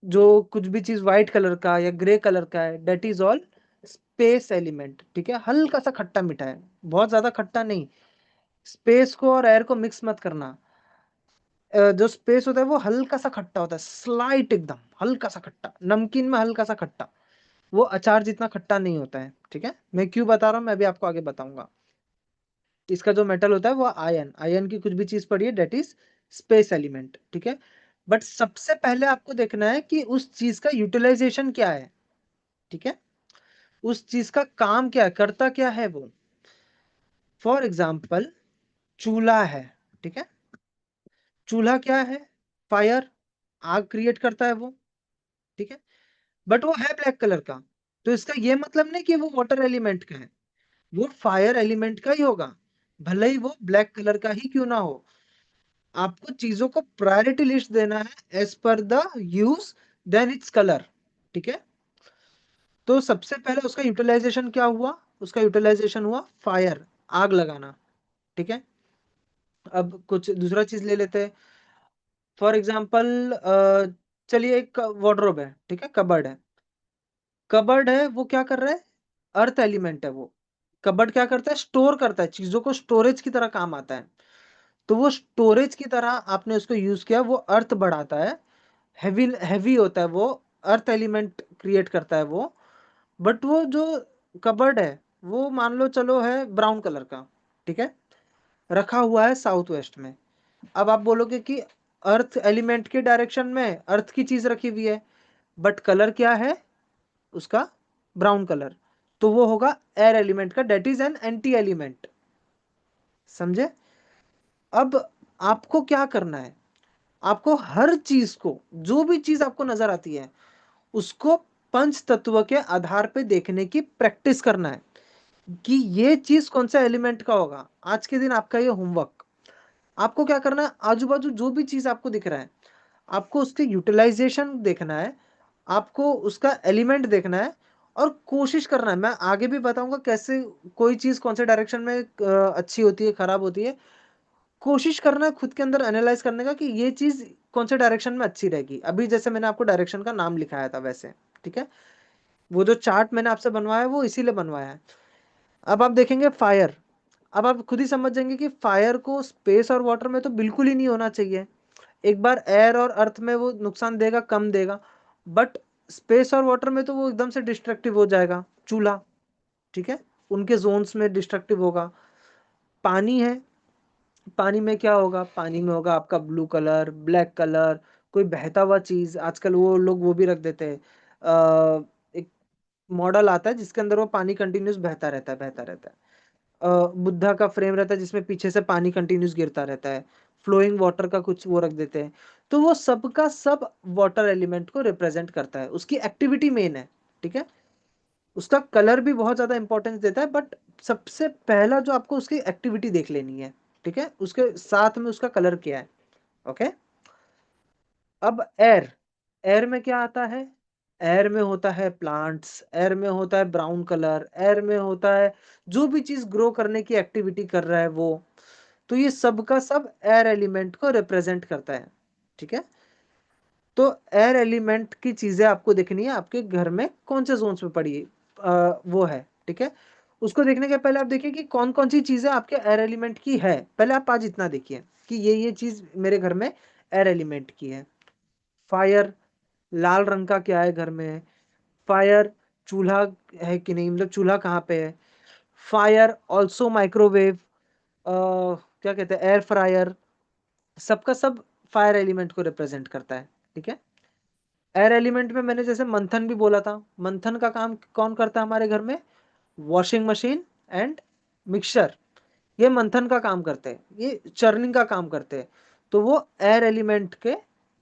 जो कुछ भी चीज व्हाइट कलर का या ग्रे कलर का है, that is all space element. ठीक है, हल्का सा खट्टा मीठा है, बहुत ज्यादा खट्टा नहीं। स्पेस को और एयर को मिक्स मत करना। जो स्पेस होता है वो हल्का सा खट्टा होता है, स्लाइट, एकदम हल्का सा खट्टा, नमकीन में हल्का सा खट्टा, वो अचार जितना खट्टा नहीं होता है। ठीक है, मैं क्यों बता रहा हूँ, मैं अभी आपको आगे बताऊंगा। इसका जो मेटल होता है वो आयन, आयन की कुछ भी चीज पड़ी है, डेट इज स्पेस एलिमेंट। ठीक है, बट सबसे पहले आपको देखना है कि उस चीज का यूटिलाइजेशन क्या है। ठीक है, उस चीज का काम क्या है, करता क्या है वो। फॉर एग्जाम्पल, चूल्हा है। ठीक है, चूल्हा क्या है, फायर, आग क्रिएट करता है वो। ठीक है, बट वो है ब्लैक कलर का, तो इसका ये मतलब नहीं कि वो वाटर एलिमेंट का है, वो फायर एलिमेंट का ही होगा, भले ही वो ब्लैक कलर का ही क्यों ना हो। आपको चीजों को प्रायोरिटी लिस्ट देना है as per the use, then it's colour. ठीक है, तो सबसे पहले उसका यूटिलाइजेशन क्या हुआ, उसका यूटिलाइजेशन हुआ फायर, आग लगाना। ठीक है, अब कुछ दूसरा चीज ले लेते हैं। फॉर एग्जाम्पल, चलिए एक वार्डरोब है, ठीक है, कबर्ड है। कबर्ड है, वो क्या कर रहा है, अर्थ एलिमेंट है वो। कबर्ड क्या करता है, स्टोर करता है चीजों को, स्टोरेज की तरह काम आता है। तो वो स्टोरेज की तरह आपने उसको यूज किया, वो अर्थ बढ़ाता है, हैवी हैवी होता है वो, अर्थ एलिमेंट क्रिएट करता है वो। बट वो जो कबर्ड है, वो मान लो चलो है ब्राउन कलर का। ठीक है, रखा हुआ है साउथ वेस्ट में। अब आप बोलोगे कि अर्थ एलिमेंट के डायरेक्शन में अर्थ की चीज रखी हुई है, बट कलर क्या है उसका, ब्राउन कलर, तो वो होगा एयर एलिमेंट का, that is an anti element. समझे? अब आपको क्या करना है, आपको हर चीज को, जो भी चीज आपको नजर आती है उसको पंच तत्व के आधार पे देखने की प्रैक्टिस करना है कि ये चीज कौन सा एलिमेंट का होगा। आज के दिन आपका ये होमवर्क, आपको क्या करना है, आजू बाजू जो भी चीज आपको दिख रहा है आपको उसके यूटिलाइजेशन देखना है, आपको उसका एलिमेंट देखना है, और कोशिश करना है, मैं आगे भी बताऊंगा कैसे कोई चीज कौन से डायरेक्शन में अच्छी होती है खराब होती है। कोशिश करना है खुद के अंदर एनालाइज करने का कि ये चीज कौन से डायरेक्शन में अच्छी रहेगी। अभी जैसे मैंने आपको डायरेक्शन का नाम लिखाया था वैसे, ठीक है, वो जो चार्ट मैंने आपसे बनवाया है वो इसीलिए बनवाया है। अब आप देखेंगे फायर, अब आप खुद ही समझ जाएंगे कि फायर को स्पेस और वाटर में तो बिल्कुल ही नहीं होना चाहिए। एक बार एयर और अर्थ में वो नुकसान देगा, कम देगा, बट स्पेस और वाटर में तो वो एकदम से डिस्ट्रक्टिव हो जाएगा। चूल्हा, ठीक है, उनके जोन्स में डिस्ट्रक्टिव होगा। पानी है, पानी में क्या होगा, पानी में होगा आपका ब्लू कलर, ब्लैक कलर, कोई बहता हुआ चीज, आजकल वो लोग वो भी रख देते हैं, एक मॉडल आता है जिसके अंदर वो पानी कंटिन्यूस बहता रहता है, बहता रहता है। बुद्धा का फ्रेम रहता है जिसमें पीछे से पानी कंटिन्यूस गिरता रहता है, फ्लोइंग वाटर का कुछ वो रख देते हैं। तो वो सब का सब वाटर एलिमेंट को रिप्रेजेंट करता है, उसकी एक्टिविटी मेन है, ठीक है। उसका कलर भी बहुत ज्यादा इंपॉर्टेंस देता है, बट सबसे पहला जो आपको उसकी एक्टिविटी देख लेनी है, ठीक है, उसके साथ में उसका कलर क्या है। ओके। अब एयर, एयर में क्या आता है, एयर में होता है प्लांट्स, एयर में होता है ब्राउन कलर, एयर में होता है जो भी चीज ग्रो करने की एक्टिविटी कर रहा है वो, तो ये सब का सब एयर एलिमेंट को रिप्रेजेंट करता है, ठीक है। तो एयर एलिमेंट की चीजें आपको देखनी है आपके घर में कौन से जोन्स में पड़ी है, वो है, ठीक है। उसको देखने के पहले आप देखिए कि कौन कौन सी चीजें आपके एयर एलिमेंट की है, पहले आप आज इतना देखिए कि ये चीज मेरे घर में एयर एलिमेंट की है। फायर, लाल रंग का क्या है घर में, फायर, चूल्हा है कि नहीं, मतलब चूल्हा कहाँ पे है। फायर ऑल्सो माइक्रोवेव, क्या कहते हैं, एयर फ्रायर, सबका सब फायर एलिमेंट को रिप्रेजेंट करता है, ठीक है। एयर एलिमेंट में मैंने जैसे मंथन भी बोला था, मंथन का काम कौन करता है हमारे घर में, वॉशिंग मशीन एंड मिक्सचर, ये मंथन का काम करते हैं, ये चर्निंग का काम करते हैं, तो वो एयर एलिमेंट के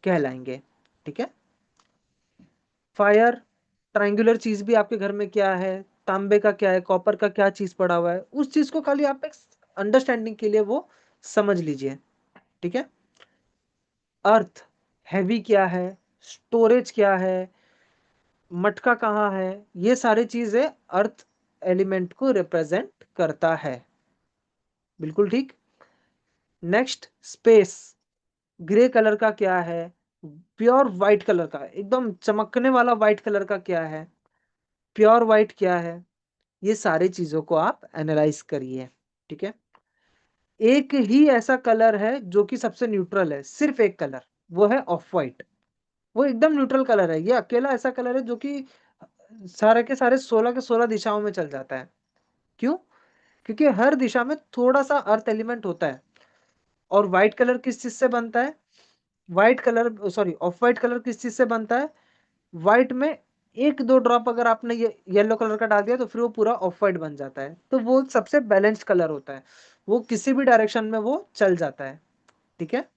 कहलाएंगे, ठीक है। फायर, ट्रायंगुलर चीज भी आपके घर में क्या है, तांबे का क्या है, कॉपर का क्या चीज पड़ा हुआ है, उस चीज को खाली आप एक अंडरस्टैंडिंग के लिए वो समझ लीजिए, ठीक है। अर्थ, हैवी क्या है, स्टोरेज क्या है, मटका कहाँ है, ये सारी चीजें अर्थ एलिमेंट को रिप्रेजेंट करता है, बिल्कुल ठीक। नेक्स्ट स्पेस, ग्रे कलर का क्या है, प्योर व्हाइट कलर का, एकदम चमकने वाला व्हाइट कलर का क्या है, प्योर व्हाइट क्या है, ये सारी चीजों को आप एनालाइज करिए, ठीक है। एक ही ऐसा कलर है जो कि सबसे न्यूट्रल है, सिर्फ एक कलर, वो है ऑफ व्हाइट, वो एकदम न्यूट्रल कलर है, ये अकेला ऐसा कलर है जो कि सारे के सारे 16 के 16 दिशाओं में चल जाता है। क्यों? क्योंकि हर दिशा में थोड़ा सा अर्थ एलिमेंट होता है। और व्हाइट कलर किस चीज से बनता है, white colour sorry of white colour किस चीज से बनता है, व्हाइट में एक दो ड्रॉप अगर आपने ये येलो कलर का डाल दिया तो फिर वो पूरा ऑफ व्हाइट बन जाता है, तो वो सबसे बैलेंस्ड कलर होता है, वो किसी भी डायरेक्शन में वो चल जाता है, ठीक है।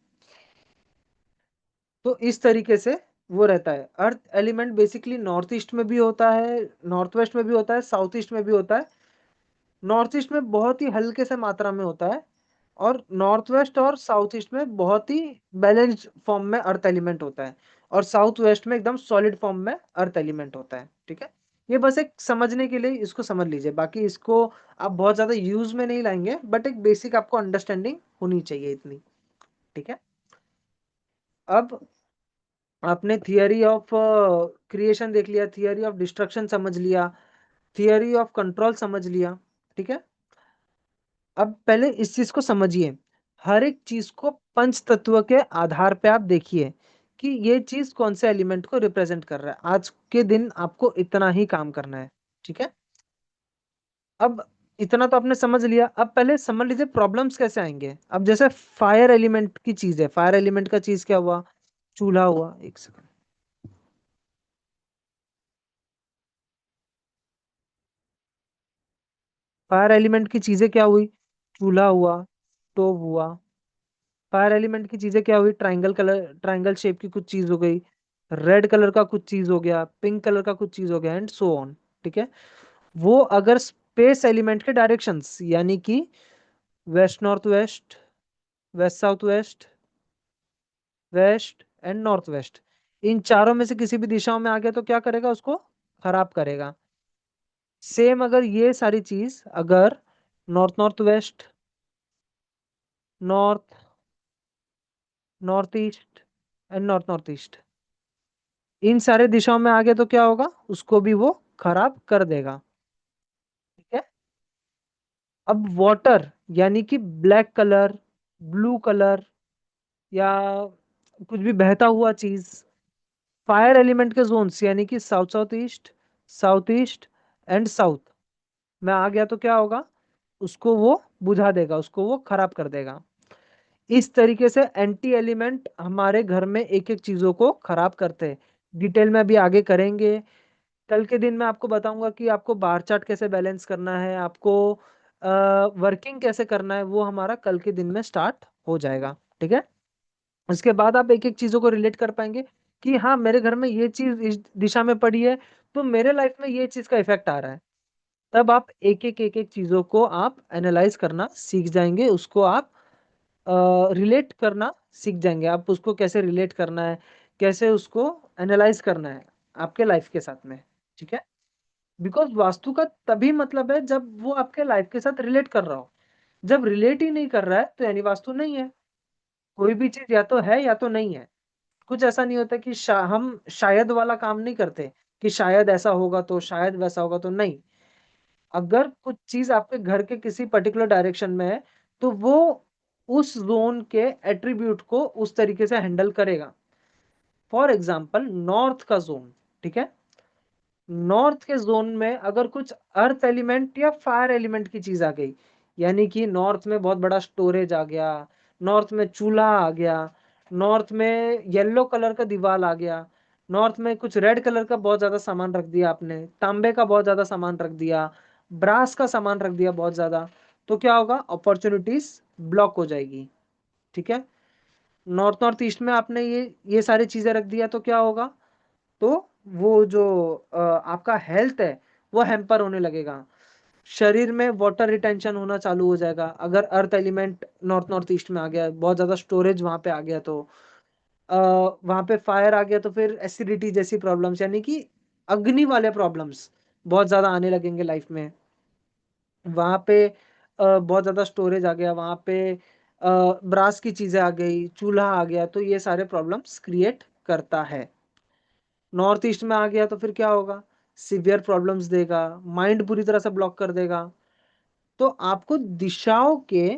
तो इस तरीके से वो रहता है। Earth element basically north east में भी होता है, नॉर्थ वेस्ट में भी होता है, साउथ ईस्ट में भी होता है। नॉर्थ ईस्ट में बहुत ही हल्के से मात्रा में होता है, और नॉर्थ वेस्ट और साउथ ईस्ट में बहुत ही बैलेंस्ड फॉर्म में अर्थ एलिमेंट होता है, और साउथ वेस्ट में एकदम सॉलिड फॉर्म में अर्थ एलिमेंट होता है, ठीक है। ये बस एक समझने के लिए इसको समझ लीजिए, बाकी इसको आप बहुत ज्यादा यूज में नहीं लाएंगे, बट एक बेसिक आपको अंडरस्टैंडिंग होनी चाहिए इतनी, ठीक है। अब आपने थियरी ऑफ क्रिएशन देख लिया, थियरी ऑफ डिस्ट्रक्शन समझ लिया, थियरी ऑफ कंट्रोल समझ लिया, ठीक है। अब पहले इस चीज को समझिए, हर एक चीज को पंच तत्व के आधार पे आप देखिए कि ये चीज कौन से एलिमेंट को रिप्रेजेंट कर रहा है। आज के दिन आपको इतना ही काम करना है, ठीक है। अब इतना तो आपने समझ लिया। अब पहले समझ लीजिए प्रॉब्लम्स कैसे आएंगे। अब जैसे फायर एलिमेंट की चीज है, फायर एलिमेंट का चीज क्या हुआ? चूल्हा हुआ। एक सेकंड। फायर एलिमेंट की चीजें क्या हुई? चूल्हा हुआ, स्टोव हुआ। फायर एलिमेंट की चीजें क्या हुई? ट्राइंगल कलर, ट्राइंगल शेप की कुछ चीज हो गई, रेड कलर का कुछ चीज हो गया, पिंक कलर का कुछ चीज हो गया, एंड सो ऑन। ठीक है। वो अगर स्पेस एलिमेंट के डायरेक्शंस, यानी कि west north west, west south west, west and north west, इन चारों में से किसी भी दिशाओं में आ गया तो क्या करेगा? उसको खराब करेगा। सेम अगर ये सारी चीज अगर north north west, north north east and north north east, इन सारे दिशाओं में आ गया तो क्या होगा? उसको भी वो खराब कर देगा। ठीक है। अब वाटर, यानी कि ब्लैक कलर, ब्लू कलर, या कुछ भी बहता हुआ चीज, फायर एलिमेंट के जोन्स यानी कि साउथ ईस्ट एंड साउथ में आ गया तो क्या होगा? उसको वो बुझा देगा, उसको वो खराब कर देगा। इस तरीके से एंटी एलिमेंट हमारे घर में एक एक चीजों को खराब करते हैं। डिटेल में अभी आगे करेंगे। कल के दिन मैं आपको बताऊंगा कि आपको बार चार्ट कैसे बैलेंस करना है, आपको वर्किंग कैसे करना है, वो हमारा कल के दिन में स्टार्ट हो जाएगा। ठीक है। उसके बाद आप एक एक चीजों को रिलेट कर पाएंगे कि हाँ, मेरे घर में ये चीज इस दिशा में पड़ी है, तो मेरे लाइफ में ये चीज का इफेक्ट आ रहा है। तब आप एक एक चीजों को आप एनालाइज करना सीख जाएंगे, उसको आप रिलेट करना सीख जाएंगे। आप उसको कैसे रिलेट करना है, कैसे उसको एनालाइज करना है आपके लाइफ के साथ में। ठीक है। बिकॉज वास्तु का तभी मतलब है जब वो आपके लाइफ के साथ रिलेट कर रहा हो। जब रिलेट ही नहीं कर रहा है तो यानी वास्तु नहीं है। कोई भी चीज या तो है या तो नहीं है। कुछ ऐसा नहीं होता कि हम शायद वाला काम नहीं करते कि शायद ऐसा होगा तो शायद वैसा होगा तो नहीं। अगर कुछ चीज आपके घर के किसी पर्टिकुलर डायरेक्शन में है तो वो उस जोन के एट्रीब्यूट को उस तरीके से हैंडल करेगा। फॉर एग्जाम्पल नॉर्थ का जोन। ठीक है। नॉर्थ के जोन में अगर कुछ अर्थ एलिमेंट या फायर एलिमेंट की चीज आ गई, यानी कि नॉर्थ में बहुत बड़ा स्टोरेज आ गया, नॉर्थ में चूल्हा आ गया, नॉर्थ में येलो कलर का दीवार आ गया, नॉर्थ में कुछ रेड कलर का बहुत ज्यादा सामान रख दिया आपने, तांबे का बहुत ज्यादा सामान रख दिया, ब्रास का सामान रख दिया बहुत ज्यादा, तो क्या होगा? अपॉर्चुनिटीज ब्लॉक हो जाएगी। ठीक है। नॉर्थ नॉर्थ ईस्ट में आपने ये सारी चीजें रख दिया तो क्या होगा? तो वो जो आपका हेल्थ है वो हैम्पर होने लगेगा। शरीर में वाटर रिटेंशन होना चालू हो जाएगा अगर earth element north north east में आ गया, बहुत ज्यादा स्टोरेज वहां पे आ गया तो वहां पे फायर आ गया तो फिर एसिडिटी जैसी प्रॉब्लम्स, यानी कि अग्नि वाले प्रॉब्लम्स बहुत ज्यादा आने लगेंगे लाइफ में। वहां पे बहुत ज्यादा स्टोरेज आ गया, वहां पे ब्रास की चीजें आ गई, चूल्हा आ गया, तो ये सारे प्रॉब्लम्स क्रिएट करता है। नॉर्थ ईस्ट में आ गया तो फिर क्या होगा? सिवियर प्रॉब्लम्स देगा, माइंड पूरी तरह से ब्लॉक कर देगा। तो आपको दिशाओं के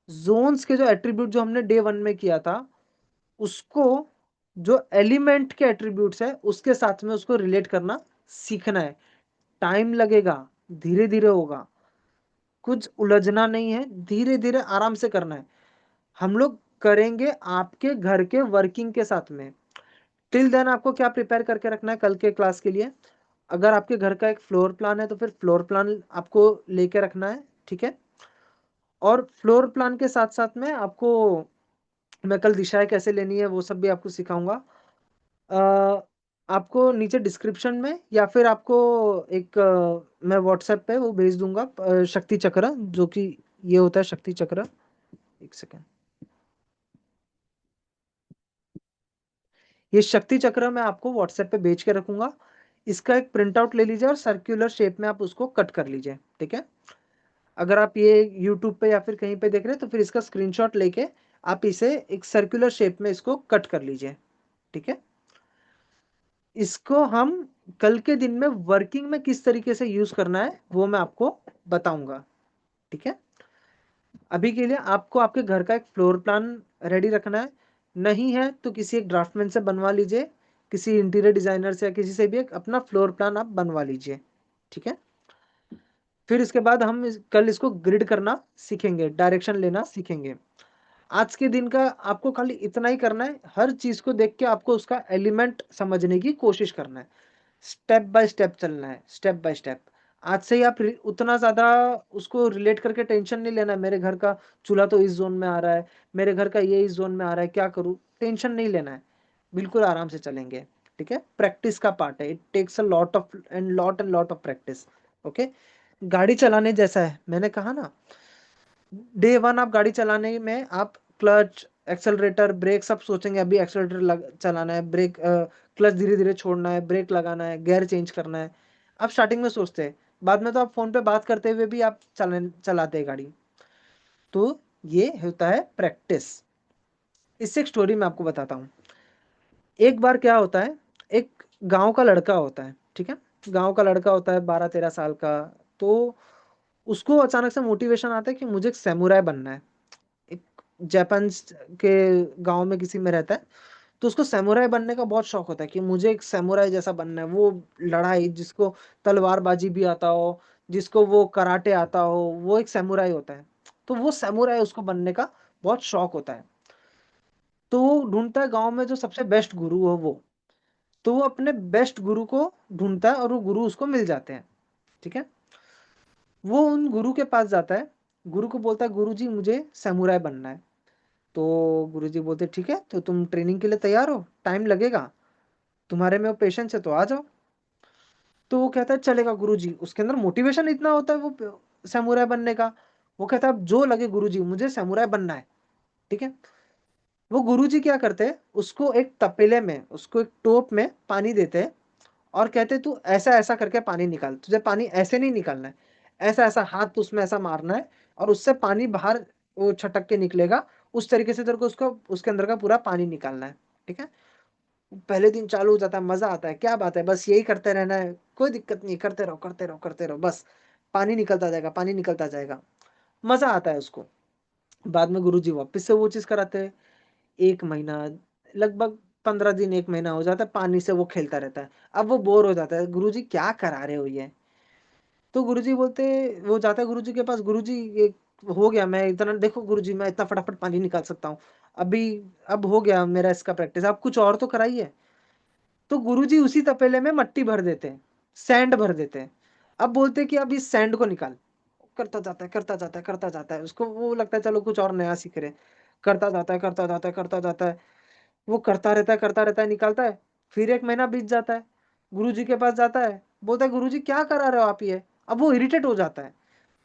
जोन्स के जो एट्रीब्यूट जो हमने डे वन में किया था, उसको जो एलिमेंट के एट्रीब्यूट्स है उसके साथ में उसको रिलेट करना सीखना है। टाइम लगेगा, धीरे धीरे होगा, कुछ उलझना नहीं है, धीरे धीरे आराम से करना है। हम लोग करेंगे आपके घर के वर्किंग के साथ में। टिल देन आपको क्या प्रिपेयर करके रखना है कल के क्लास के लिए? अगर आपके घर का एक फ्लोर प्लान है तो फिर फ्लोर प्लान आपको लेके रखना है। ठीक है। और फ्लोर प्लान के साथ साथ में आपको मैं कल दिशाएं कैसे लेनी है वो सब भी आपको सिखाऊंगा। आपको नीचे डिस्क्रिप्शन में या फिर आपको एक मैं व्हाट्सएप पे वो भेज दूंगा, शक्ति चक्र, जो कि ये होता है शक्ति चक्र। एक सेकेंड। ये शक्ति चक्र मैं आपको व्हाट्सएप पे भेज के रखूंगा। इसका एक प्रिंट आउट ले लीजिए और सर्कुलर शेप में आप उसको कट कर लीजिए। ठीक है। अगर आप ये यूट्यूब पे या फिर कहीं पे देख रहे हैं तो फिर इसका स्क्रीनशॉट लेके आप इसे एक सर्कुलर शेप में इसको कट कर लीजिए। ठीक है। इसको हम कल के दिन में वर्किंग में किस तरीके से यूज करना है वो मैं आपको बताऊंगा। ठीक है। अभी के लिए आपको आपके घर का एक फ्लोर प्लान रेडी रखना है। नहीं है तो किसी एक ड्राफ्टमैन से बनवा लीजिए, किसी इंटीरियर डिजाइनर से या किसी से भी एक अपना फ्लोर प्लान आप बनवा लीजिए। ठीक है। फिर इसके बाद हम कल इसको ग्रिड करना सीखेंगे, डायरेक्शन लेना सीखेंगे। आज के दिन का आपको खाली इतना ही करना है, हर चीज को देख के आपको उसका एलिमेंट समझने की कोशिश करना है, स्टेप बाय स्टेप चलना है, स्टेप बाय स्टेप। आज से ही आप उतना ज्यादा उसको रिलेट करके टेंशन नहीं लेना, मेरे घर का चूल्हा तो इस जोन में आ रहा है, मेरे घर का ये इस जोन में आ रहा है, क्या करूँ, टेंशन नहीं लेना है, बिल्कुल आराम से चलेंगे। ठीक है, प्रैक्टिस का पार्ट है, it takes a lot of practice. Okay, गाड़ी चलाने जैसा है, मैंने कहा ना, डे वन आप गाड़ी चलाने में आप क्लच, एक्सेलरेटर, ब्रेक सब सोचेंगे, अभी एक्सेलरेटर चलाना है, ब्रेक क्लच धीरे धीरे छोड़ना है, ब्रेक लगाना है, गियर चेंज करना है, आप स्टार्टिंग में सोचते हैं, बाद में तो आप फोन पे बात करते हुए भी आप चलाते हैं गाड़ी। तो ये होता है प्रैक्टिस। इससे एक स्टोरी मैं आपको बताता हूँ। एक बार क्या होता है, एक गांव का लड़का होता है, ठीक है, गांव का लड़का होता है 12-13 साल का। तो उसको अचानक से मोटिवेशन आता है कि मुझे एक सैमुराई बनना है। एक जापान के गांव में किसी में रहता है, तो उसको सैमुराई बनने का बहुत शौक होता है कि मुझे एक सैमुराई जैसा बनना है, वो लड़ाई, जिसको तलवारबाजी भी आता हो, जिसको वो कराटे आता हो, वो एक सैमुराई होता है। तो वो सैमुराई उसको बनने का बहुत शौक होता है। तो वो ढूंढता है गांव में जो सबसे बेस्ट गुरु हो वो। तो वो अपने बेस्ट गुरु को ढूंढता है और वो गुरु उसको मिल जाते हैं। ठीक है, वो उन गुरु के पास जाता है, गुरु को बोलता है गुरु जी मुझे सैमुराई बनना है। तो गुरुजी बोलते ठीक है, तो तुम ट्रेनिंग के लिए तैयार हो, टाइम लगेगा, तुम्हारे में वो पेशेंस है तो आ जाओ। तो वो कहता है चलेगा गुरुजी, उसके अंदर मोटिवेशन इतना होता है वो सैमुराई बनने का। वो कहता है अब जो लगे गुरुजी, मुझे सैमुराई बनना है। ठीक है, वो गुरुजी क्या करते हैं, उसको एक तपेले में, उसको एक टोप में पानी देते हैं और कहते तू ऐसा ऐसा करके पानी निकाल, तुझे पानी ऐसे नहीं निकालना है, ऐसा ऐसा हाथ उसमें ऐसा मारना है और उससे पानी बाहर वो छटक के निकलेगा, उस तरीके से तेरे को उसको उसके अंदर का पूरा पानी निकालना है। ठीक है, पहले दिन चालू हो जाता है, मजा आता है, क्या बात है, बस यही करते रहना है, कोई दिक्कत नहीं, करते रहो करते रहो करते रहो, बस पानी निकलता जाएगा, पानी निकलता जाएगा, मजा आता है उसको। बाद में गुरुजी वापस से वो चीज कराते हैं। 1 महीना, लगभग 15 दिन, 1 महीना हो जाता है, पानी से वो खेलता रहता है। अब वो बोर हो जाता है, गुरुजी क्या करा रहे हो ये। तो गुरुजी बोलते, वो जाता है गुरुजी के पास, गुरुजी ये हो गया, मैं इतना, देखो गुरुजी मैं इतना फटाफट पानी निकाल सकता हूँ अभी, अब हो गया मेरा इसका प्रैक्टिस, आप कुछ और तो कराइए। तो गुरुजी उसी तपेले में मट्टी भर देते हैं, सैंड भर देते हैं। अब बोलते हैं कि अब इस सैंड को निकाल। करता जाता है करता जाता है करता जाता है, उसको वो लगता है चलो कुछ और नया सीख रहे, करता जाता है करता जाता है करता जाता है, वो करता रहता है, निकालता है। फिर 1 महीना बीत जाता है, गुरुजी के पास जाता है, बोलता है गुरुजी क्या करा रहे हो आप ये। अब वो इरिटेट हो जाता है,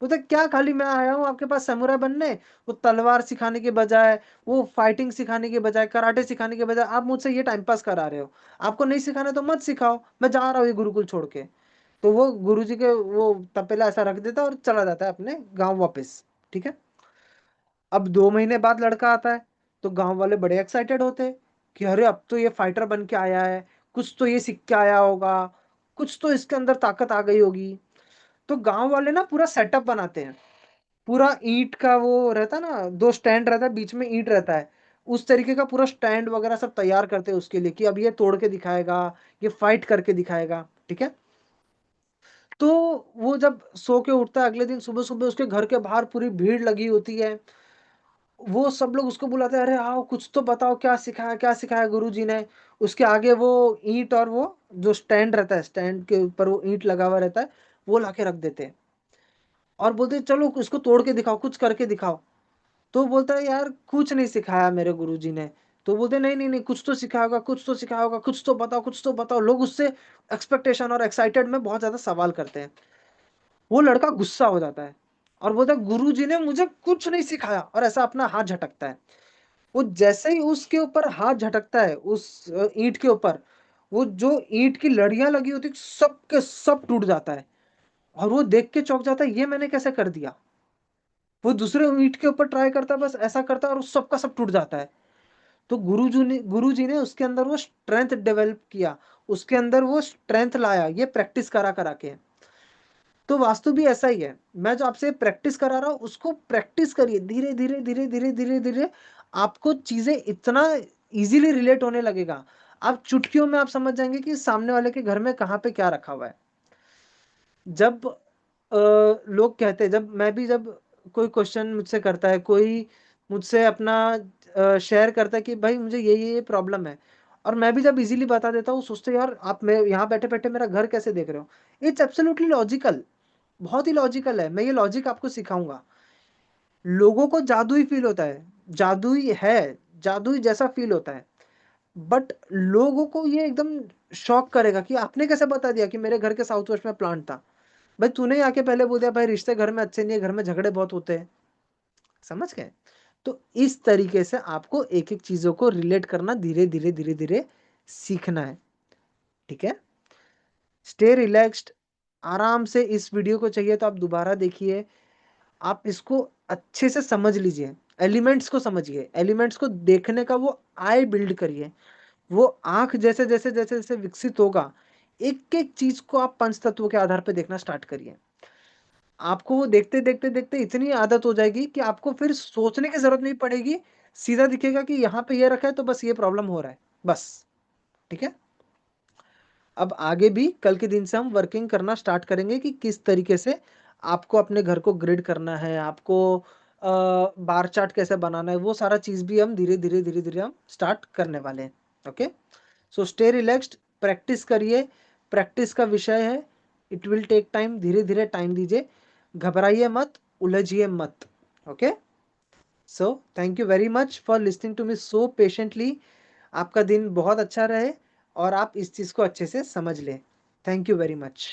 बोलता है क्या खाली मैं आया हूँ आपके पास समुराई बनने, वो तलवार सिखाने के बजाय, वो फाइटिंग सिखाने के बजाय, कराटे सिखाने के बजाय आप मुझसे ये टाइम पास करा रहे हो। आपको नहीं सिखाना तो मत सिखाओ, मैं जा रहा हूँ ये गुरुकुल छोड़ के। तो वो गुरुजी के वो तपेला ऐसा रख देता है और चला जाता है अपने गाँव वापस। ठीक है, अब 2 महीने बाद लड़का आता है, तो गांव वाले बड़े एक्साइटेड होते हैं कि अरे अब तो ये फाइटर बन के आया है, कुछ तो ये सीख के आया होगा, कुछ तो इसके अंदर ताकत आ गई होगी। तो गांव वाले ना पूरा सेटअप बनाते हैं, पूरा ईंट का वो रहता है ना, 2 स्टैंड रहता है, बीच में ईंट रहता है, उस तरीके का पूरा स्टैंड वगैरह सब तैयार करते हैं उसके लिए कि अब ये तोड़ के दिखाएगा, ये फाइट करके दिखाएगा। ठीक है, तो वो जब सो के उठता है अगले दिन सुबह सुबह, उसके घर के बाहर पूरी भीड़ लगी होती है, वो सब लोग उसको बुलाते हैं, अरे आओ कुछ तो बताओ क्या सिखाया गुरुजी ने। उसके आगे वो ईंट और वो जो स्टैंड रहता है, स्टैंड के ऊपर वो ईंट लगा हुआ रहता है, वो लाके रख देते हैं और बोलते हैं चलो इसको तोड़ के दिखाओ, कुछ करके दिखाओ। तो बोलता है यार कुछ नहीं सिखाया मेरे गुरुजी ने। तो बोलते नहीं नहीं नहीं, कुछ तो सिखाया होगा, कुछ तो सिखाया होगा, कुछ तो बताओ, कुछ तो बताओ। लोग उससे एक्सपेक्टेशन और एक्साइटेड में बहुत ज्यादा सवाल करते हैं। वो लड़का गुस्सा हो जाता है और बोलता है गुरुजी ने मुझे कुछ नहीं सिखाया, और ऐसा अपना हाथ झटकता है। वो जैसे ही उसके ऊपर हाथ झटकता है, उस ईंट के ऊपर, वो जो ईंट की लड़ियां लगी होती सब के सब टूट जाता है। और वो देख के चौंक जाता है, ये मैंने कैसे कर दिया। वो दूसरे ईंट के ऊपर ट्राई करता है, बस ऐसा करता है और उस सब का सब टूट जाता है। तो गुरुजी ने उसके अंदर वो स्ट्रेंथ डेवलप किया, उसके अंदर वो स्ट्रेंथ लाया, ये प्रैक्टिस करा करा के। तो वास्तु भी ऐसा ही है, मैं जो आपसे प्रैक्टिस करा रहा हूँ उसको प्रैक्टिस करिए, धीरे धीरे धीरे धीरे धीरे धीरे आपको चीजें इतना इजीली रिलेट होने लगेगा। आप चुटकियों में आप समझ जाएंगे कि सामने वाले के घर में कहाँ पे क्या रखा हुआ है। जब लोग कहते हैं, जब कोई क्वेश्चन मुझसे करता है, कोई मुझसे अपना शेयर करता है कि भाई मुझे ये प्रॉब्लम है, और मैं भी जब इजीली बता देता हूँ, सोचते हैं यार आप मैं यहाँ बैठे बैठे मेरा घर कैसे देख रहे हो। इट्स एब्सोल्युटली लॉजिकल, बहुत ही लॉजिकल है। मैं ये लॉजिक आपको सिखाऊंगा। लोगों को जादुई फील होता है, जादुई है, जादुई जैसा फील होता है, बट लोगों को ये एकदम शॉक करेगा कि आपने कैसे बता दिया कि मेरे घर के साउथ वेस्ट में प्लांट था। भाई तूने ही आके पहले बोल दिया भाई रिश्ते घर में अच्छे नहीं है, घर में झगड़े बहुत होते हैं। समझ गए? तो इस तरीके से आपको एक एक चीजों को रिलेट करना धीरे धीरे धीरे धीरे सीखना है। ठीक है, स्टे रिलैक्स्ड। आराम से इस वीडियो को चाहिए तो आप दोबारा देखिए, आप इसको अच्छे से समझ लीजिए, एलिमेंट्स को समझिए, एलिमेंट्स को देखने का वो आई बिल्ड करिए। वो आंख जैसे जैसे जैसे जैसे विकसित होगा, एक एक चीज को आप पंच तत्वों के आधार पर देखना स्टार्ट करिए। आपको वो देखते देखते देखते इतनी आदत हो जाएगी कि आपको फिर सोचने की जरूरत नहीं पड़ेगी। सीधा दिखेगा कि यहाँ पे ये रखा है तो बस ये प्रॉब्लम हो रहा है, बस। ठीक है, अब आगे भी कल के दिन से हम वर्किंग करना स्टार्ट करेंगे कि किस तरीके से आपको अपने घर को ग्रिड करना है, आपको बार चार्ट कैसे बनाना है, वो सारा चीज भी हम धीरे धीरे धीरे धीरे हम स्टार्ट करने वाले हैं। Okay, so stay relaxed, practice करिए। प्रैक्टिस का विषय है, इट विल टेक टाइम, धीरे धीरे टाइम दीजिए, घबराइए मत, उलझिए मत। Okay, so thank you very much for listening to me so patiently. आपका दिन बहुत अच्छा रहे और आप इस चीज को अच्छे से समझ लें। Thank you very much.